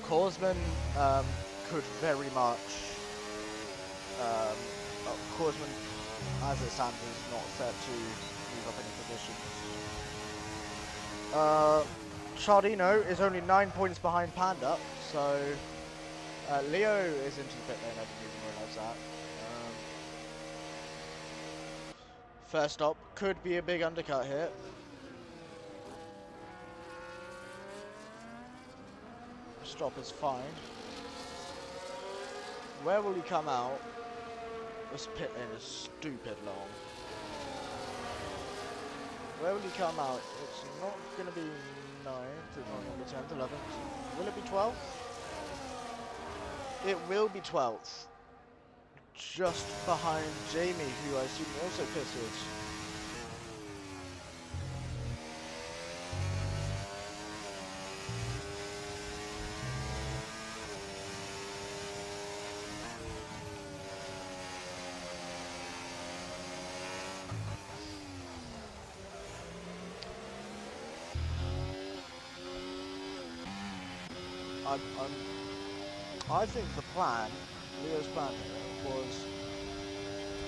Korsman could very much, Korsman as it stands is not set to move up any positions. Chardino is only 9 points behind Panda, so Leo is into the pit lane. I didn't even realise that. First stop could be a big undercut here. Stop is fine. Where will he come out? This pit lane is stupid long. Where will he come out? It's not going to be 9th, it's not going to be 10th, 11th. Will it be 12th? It will be 12th. Just behind Jamie, who I assume also pitted. I think the plan, Leo's plan here, was,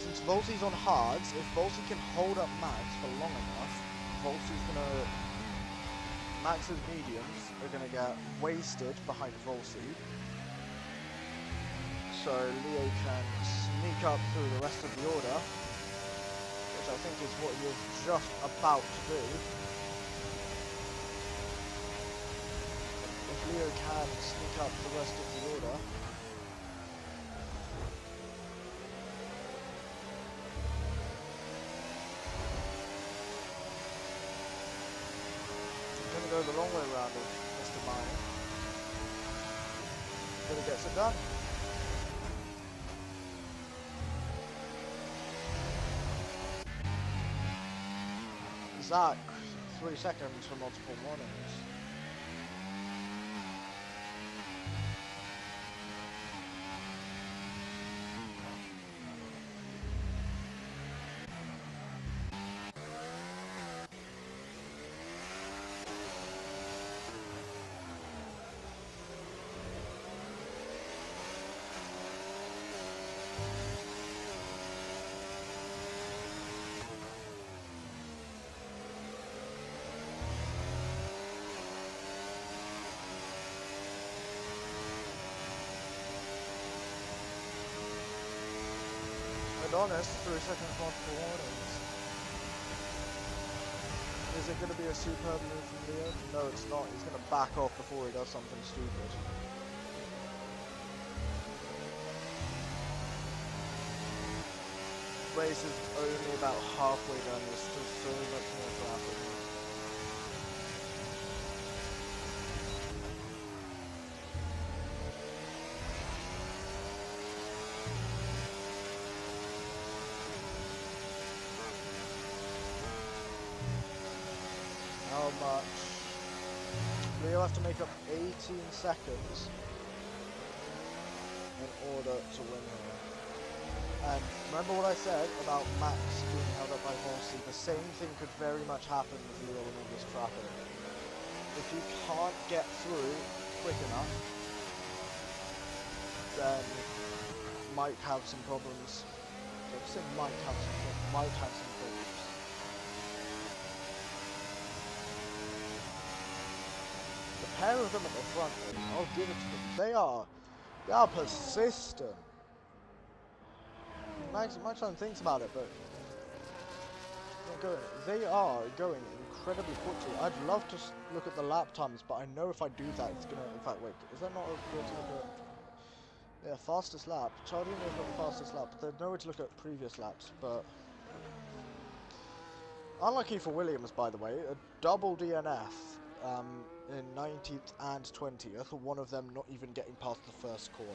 since Volsey's on hards, if Volsey can hold up Max for long enough, Max's mediums are gonna get wasted behind Volsey. So Leo can sneak up through the rest of the order, which I think is what he was just about to do. Leo can sneak up the rest of the order. I'm going to go the long way around with Mr. Meyer. But he gets it done. Zach, 3 seconds for multiple warnings. Adonis, 3 seconds multiple warnings. Is it going to be a superb move from Leo? No, it's not. He's going to back off before he does something stupid. Race is only about halfway done. There's still so much more to happen. How much? Leo has to make up 18 seconds in order to win here. And remember what I said about Max being held up by Volsey? The same thing could very much happen with Leo in all this traffic. If you can't get through quick enough, then might have some problems. I'm saying might have some problems. The pair of them at the front, I'll give it to them. They are persistent. Max time thinks about it, but they are going incredibly quickly. I'd love to look at the lap times, but I know if I do that, it's gonna. In fact, wait, is that not a way to look at? Yeah, fastest lap. Chardino is not the fastest lap. There's no way to look at previous laps, but unlucky for Williams, by the way, a double DNF in 19th and 20th. One of them not even getting past the first corner.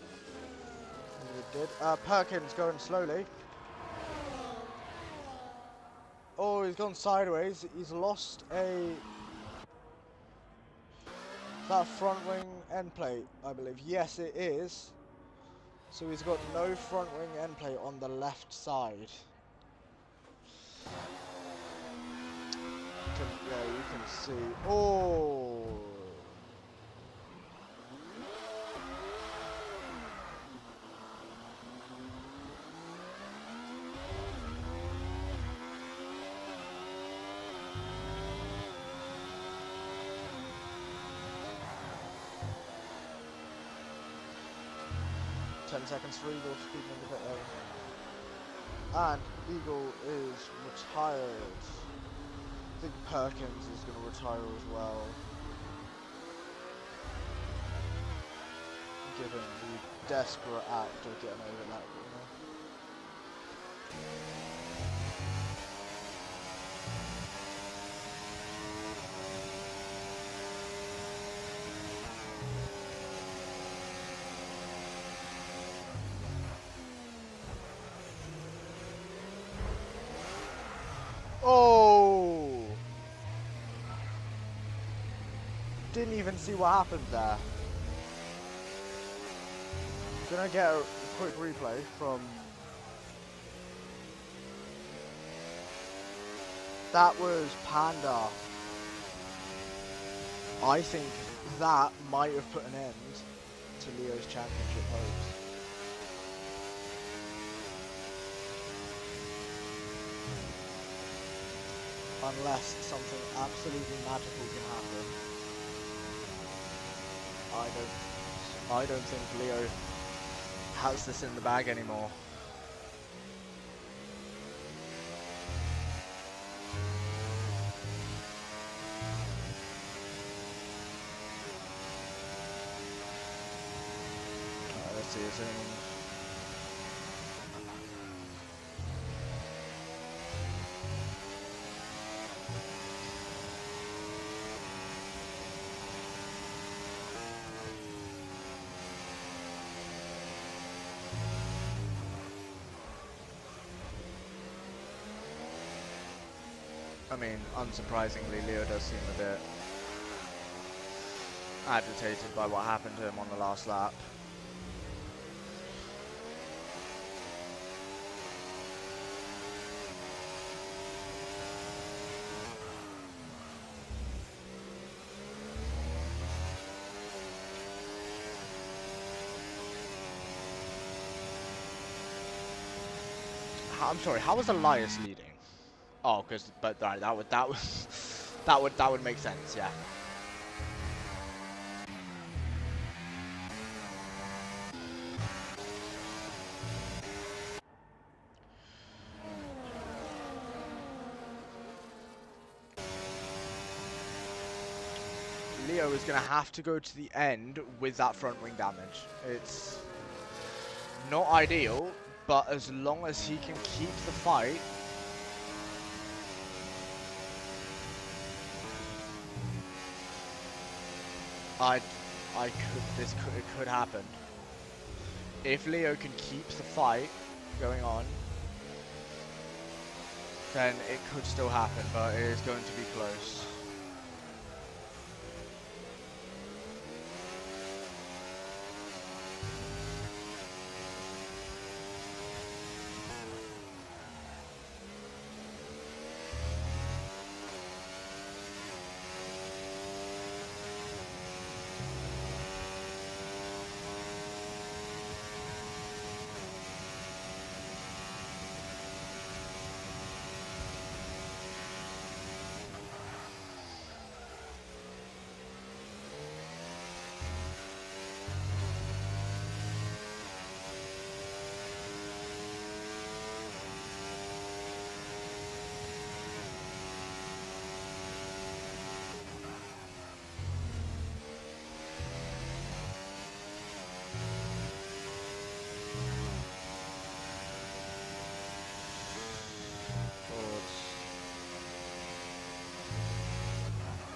It did. Perkins going slowly. Oh, he's gone sideways. He's lost that front wing end plate, I believe. Yes, it is. So he's got no front wing end plate on the left side. Yeah, you can see. Oh. 10 seconds for Eagle, speeding in the pit lane. And Eagle is retired. I think Perkins is going to retire as well. Given the desperate act of getting over that corner. Oh! Didn't even see what happened there. Gonna get a quick replay from... That was Panda. I think that might have put an end to Leo's championship hopes. Unless something absolutely magical can happen. I don't think Leo has this in the bag anymore. Let's see his aim. I mean, unsurprisingly, Leo does seem a bit agitated by what happened to him on the last lap. I'm sorry, how was Elias leading? Oh, but that would that would make sense, yeah. Leo is going to have to go to the end with that front wing damage. It's not ideal, but as long as he can keep the fight, it could happen. If Leo can keep the fight going on, then it could still happen, but it is going to be close.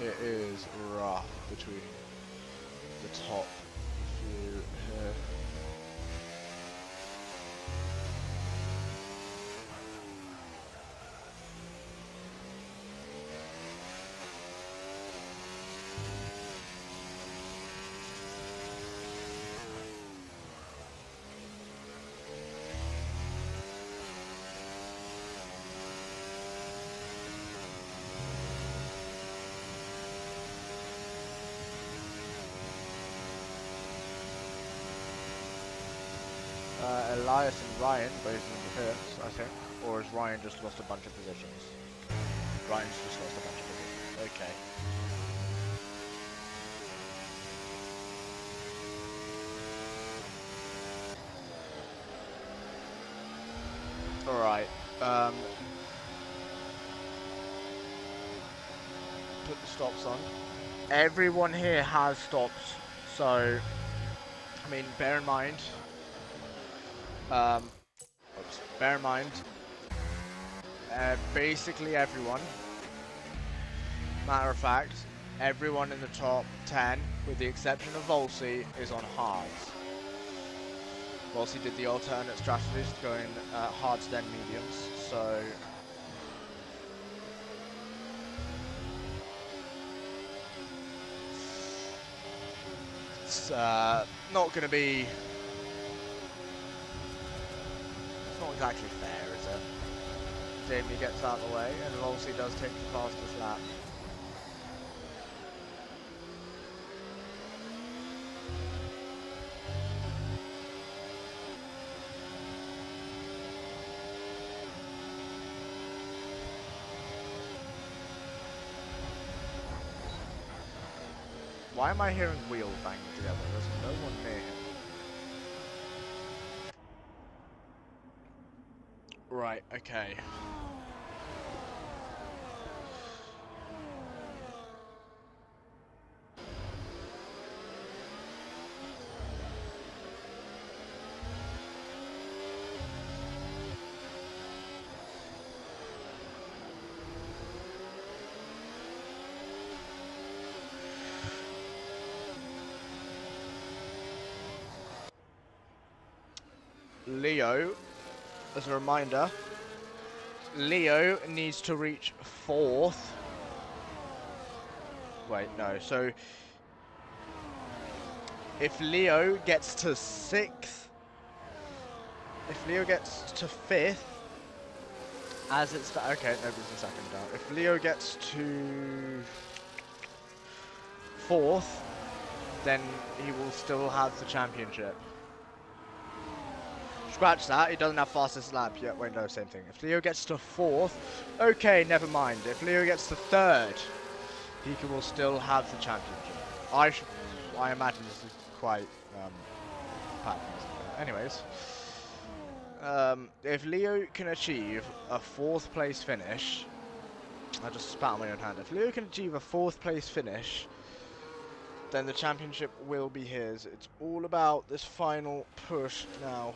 It is rough between the top few here. Elias and Ryan both in the pits, I think. Or has Ryan just lost a bunch of positions? Ryan's just lost a bunch of positions. Okay. Alright. Put the stops on. Everyone here has stops, so I mean, bear in mind. Bear in mind. Basically everyone. Matter of fact, everyone in the top 10, with the exception of Volsey, is on hards. Volsey did the alternate strategies, going hards then mediums, so it's not going to be. It's not exactly fair, is it? Jamie gets out of the way, and Volsey does take the fastest lap. Why am I hearing wheels banging together? There's no one near him. Right, okay. Leo, as a reminder, Leo needs to reach 4th. Wait, no, so if Leo gets to 6th, if Leo gets to 5th, as it's, okay, nobody's in second down. If Leo gets to 4th, then he will still have the championship. Scratch that, he doesn't have fastest lap yet. Wait, no, same thing. If Leo gets to 4th, okay, never mind. If Leo gets to 3rd, he will still have the championship. I imagine this is quite anyways, if Leo can achieve a 4th place finish, I just spat on my own hand. If Leo can achieve a 4th place finish, then the championship will be his. It's all about this final push now.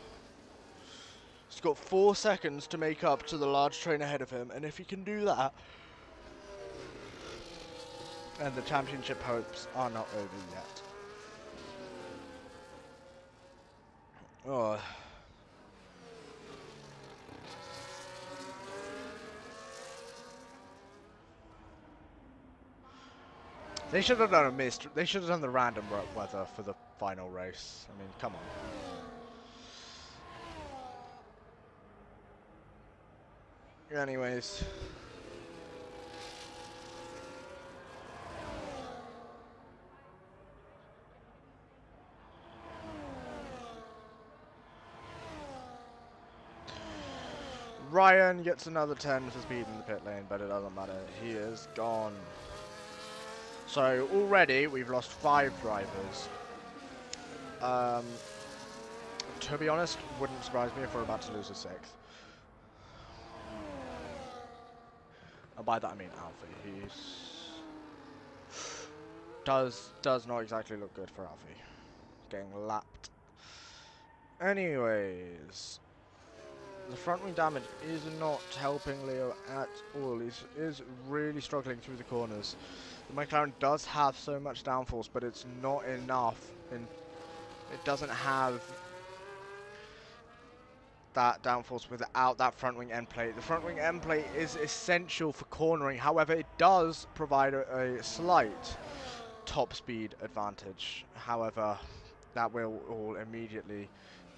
He's got 4 seconds to make up to the large train ahead of him, and if he can do that, and the championship hopes are not over yet. Oh. They should have done a mist. They should have done the random weather for the final race. I mean, come on. Anyways. Ryan gets another 10 for speed in the pit lane, but it doesn't matter. He is gone. So already we've lost 5 drivers. To be honest, wouldn't surprise me if we're about to lose a 6th. And by that I mean Alfie. Does not exactly look good for Alfie. Getting lapped. Anyways, the front wing damage is not helping Leo at all. He is really struggling through the corners. The McLaren does have so much downforce, but it's not enough. It doesn't have that downforce without that front wing end plate. The front wing end plate is essential for cornering. However, it does provide a slight top speed advantage. However, that will all immediately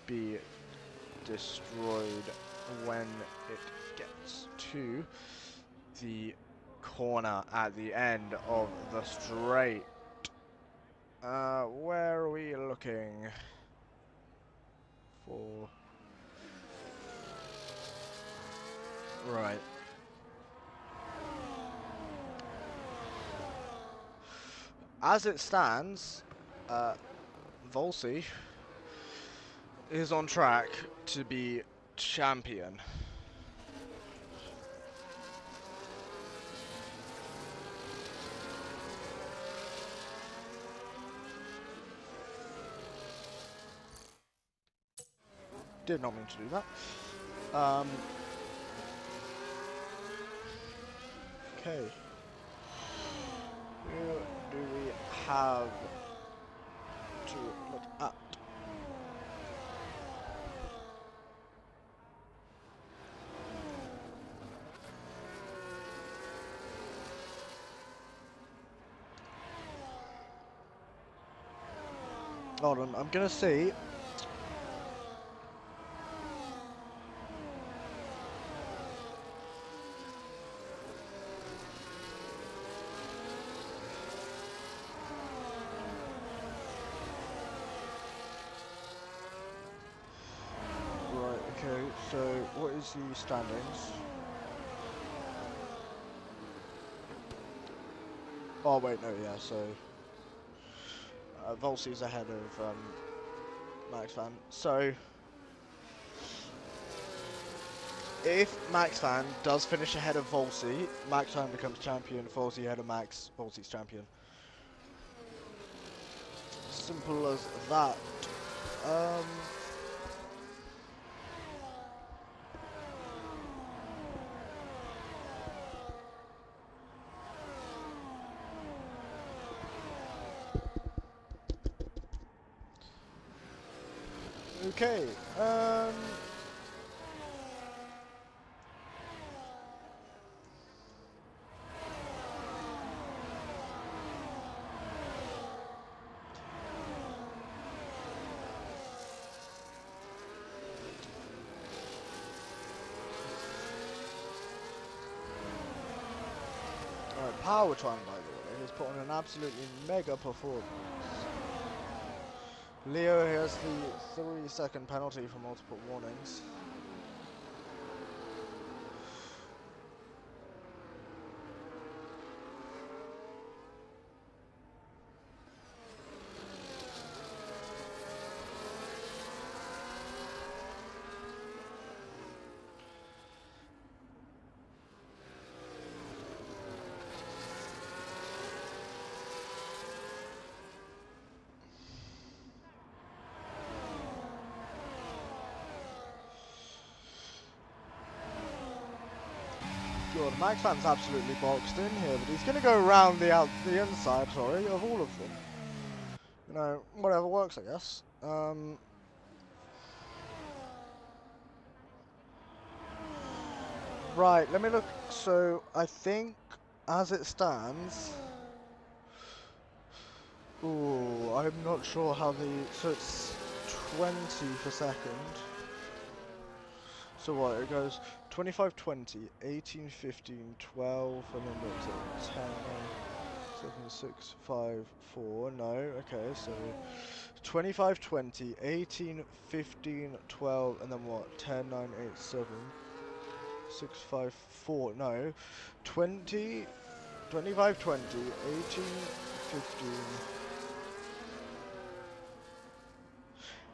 be destroyed when it gets to the corner at the end of the straight. Where are we looking for? Right. As it stands, Volsey is on track to be champion. Did not mean to do that. Okay. Who do we have to look at? Hold on, I'm gonna see. Right, okay, so what is the standings? Oh wait, no, yeah, so Volsi's ahead of Max Van. So if Max Van does finish ahead of Volsi, Max Van becomes champion, Volsi ahead of Max, Volsi's champion. Simple as that. Okay, alright, Powertron, by the way, has put on an absolutely mega performance. Leo has the 3-second penalty for multiple warnings. God, Max Van's absolutely boxed in here, but he's going to go around the inside, sorry, of all of them. You know, whatever works, I guess. Right, let me look. So, I think, as it stands... Ooh, I'm not sure how the... So it's 20 for second. So what, it goes 25, 20, 18, 15, 12, and then what's it, 10, 7, 6, 5, 4, no, okay, so 25, 20, 18, 15, 12, and then what, 10, 9, 8, 7, 6, 5, 4, no, 20, 25, 20, 18, 15,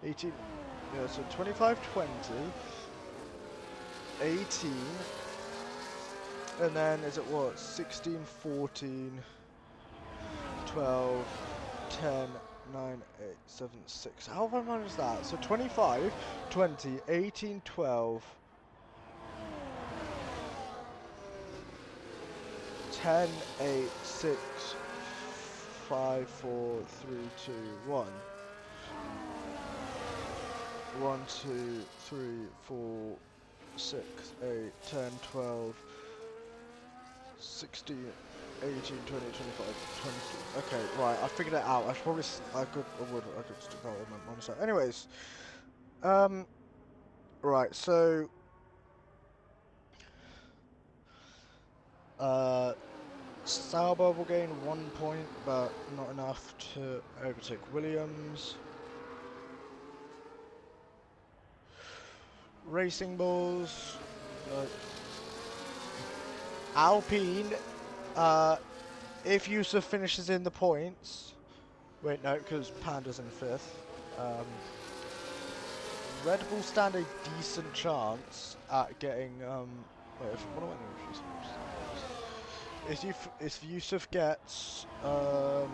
18, yeah, so 25, 20, 18, and then is it what, 16, 14, 12, 10, 9, 8, 7, 6. How have I managed that? So 25, 20, 18, 12, 10, 8, 6, 5, 4, 3, 2, 1. 1, 2, 3, 4, 6, 8, 10, 12, 16, 18, 20, 25, 20. Okay, right, I figured it out. I probably, I could stick that on my monitor. Anyways, right, so, Sauber will gain 1 point, but not enough to overtake Williams. Racing Bulls, Alpine, if Yusuf finishes in the points, wait no, because Panda's in 5th, Red Bull stand a decent chance at getting, wait, what do I know if Yusuf gets, no,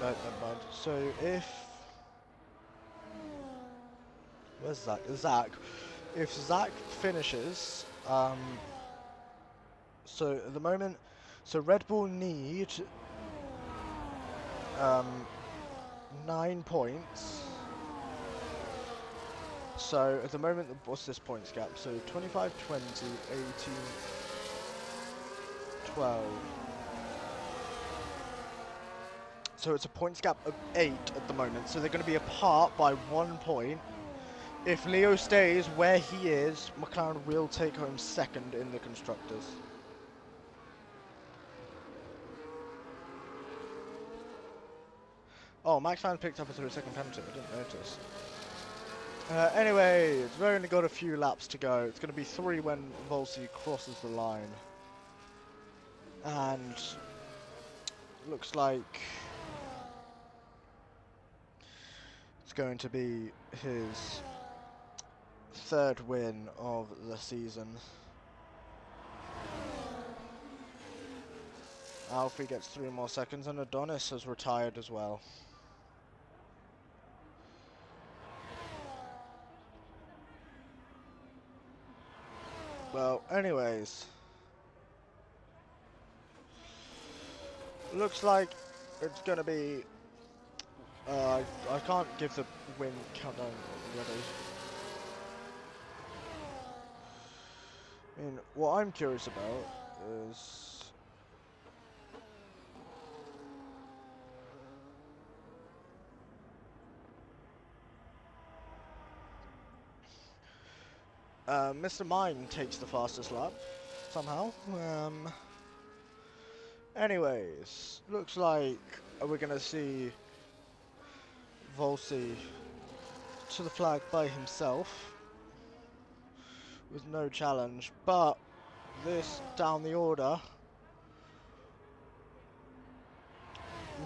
never mind, so if Where's Zach? Zach. If Zach finishes, so at the moment, so Red Bull need 9 points. So at the moment, what's this points gap? So 25, 20, 18, 12. So it's a points gap of 8 at the moment. So they're going to be apart by 1 point. If Leo stays where he is, McLaren will take home second in the Constructors. Oh, Max Van picked up a 3-second penalty. I didn't notice. Anyway, we've only got a few laps to go. It's going to be 3 when Volsi crosses the line. And looks like it's going to be his 3rd win of the season. Alfie gets 3 more seconds and Adonis has retired as well. Well, anyways, looks like it's gonna be. I can't give the win countdown already. I mean, what I'm curious about is Mr. Mine takes the fastest lap somehow. Anyways, looks like we're gonna see Volsi to the flag by himself with no challenge, but this down the order.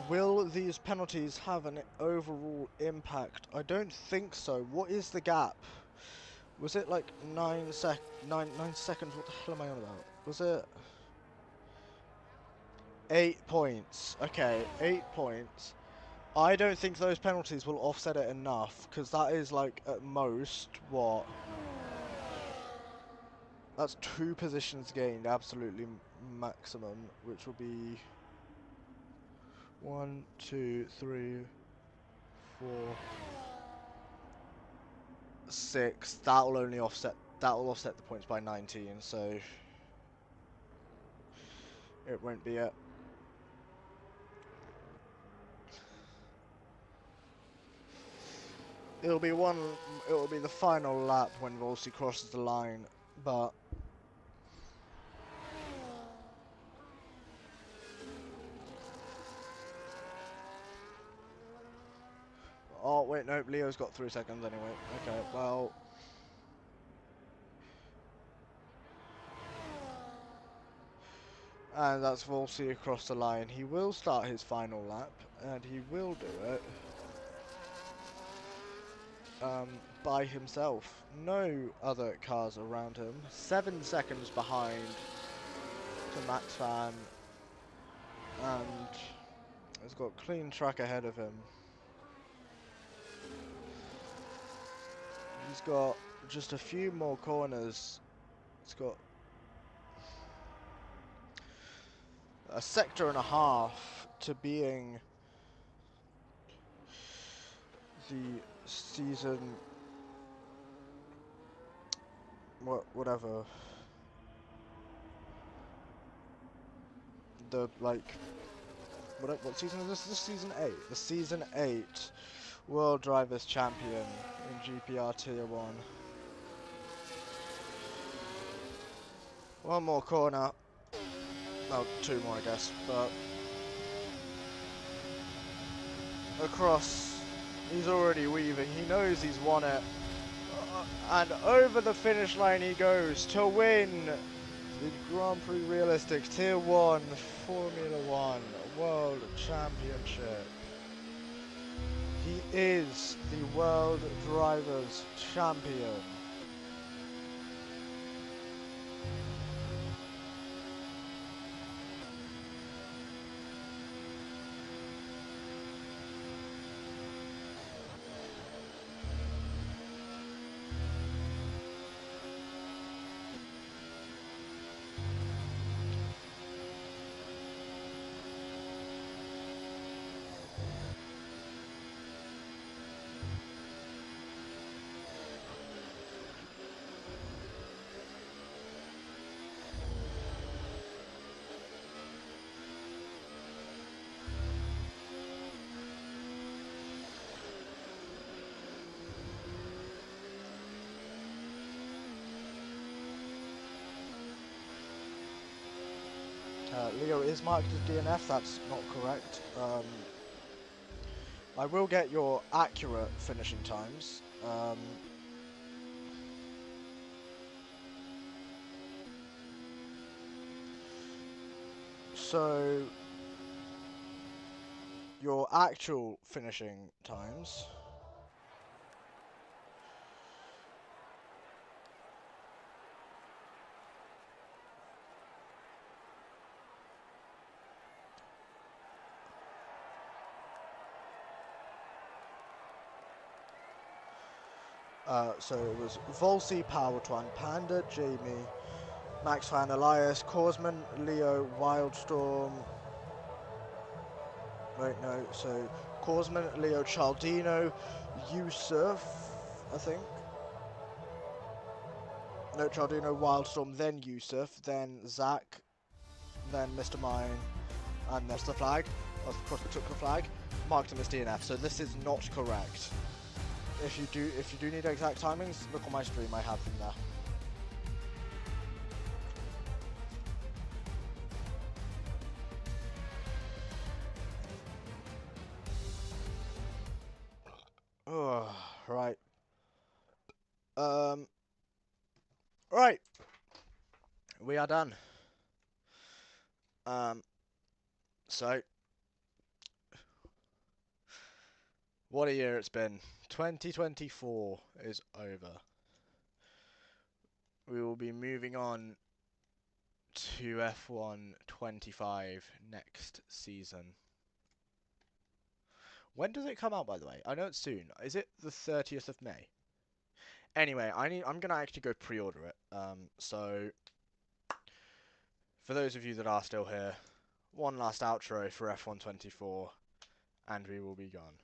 Will these penalties have an overall impact? I don't think so. What is the gap? Was it like 9 seconds? What the hell am I on about? Was it 8 points? Okay, 8 points. I don't think those penalties will offset it enough, because that is like at most what? That's 2 positions gained, absolutely maximum, which will be 1, 2, 3, 4, 6. That will only offset. That will offset the points by 19. So it won't be it. It'll be one. It will be the final lap when Volsi crosses the line, but. Oh wait, no. Leo's got 3 seconds anyway. Okay, well. And that's Volsi across the line. He will start his final lap, and he will do it by himself. No other cars around him. 7 seconds behind to Max Van, and he's got clean track ahead of him. He's got just a few more corners. He's got a sector and a half to being the season, whatever, the like, what season is this? This is season 8. The season 8 World Drivers Champion in GPR Tier 1. One more corner. No, 2 more I guess, but across, he's already weaving, he knows he's won it, and over the finish line he goes to win the Grand Prix Realistic Tier 1 Formula 1 World Championship. He is the World Drivers Champion. Leo is marked as DNF, that's not correct. I will get your accurate finishing times. So, your actual finishing times. So it was Volsey, Powertwan, Panda, Jamie, Max Fan, Elias, Korsman, Leo, Wildstorm. Wait, no. So Korsman, Leo, Chaldino, Yusuf, I think. No, Chaldino, Wildstorm, then Yusuf, then Zach, then Mr. Mine, and there's the flag. Of course, we took the flag. Marked him as DNF. So this is not correct. If you do need exact timings, look on my stream. I have them there. Oh, right. Right. We are done. So what a year it's been. 2024 is over. We will be moving on to F1 25 next season. When does it come out, by the way? I know it's soon. Is it the 30th of May? Anyway, I'm gonna actually go pre-order it. So for those of you that are still here, one last outro for F1 24, and we will be gone.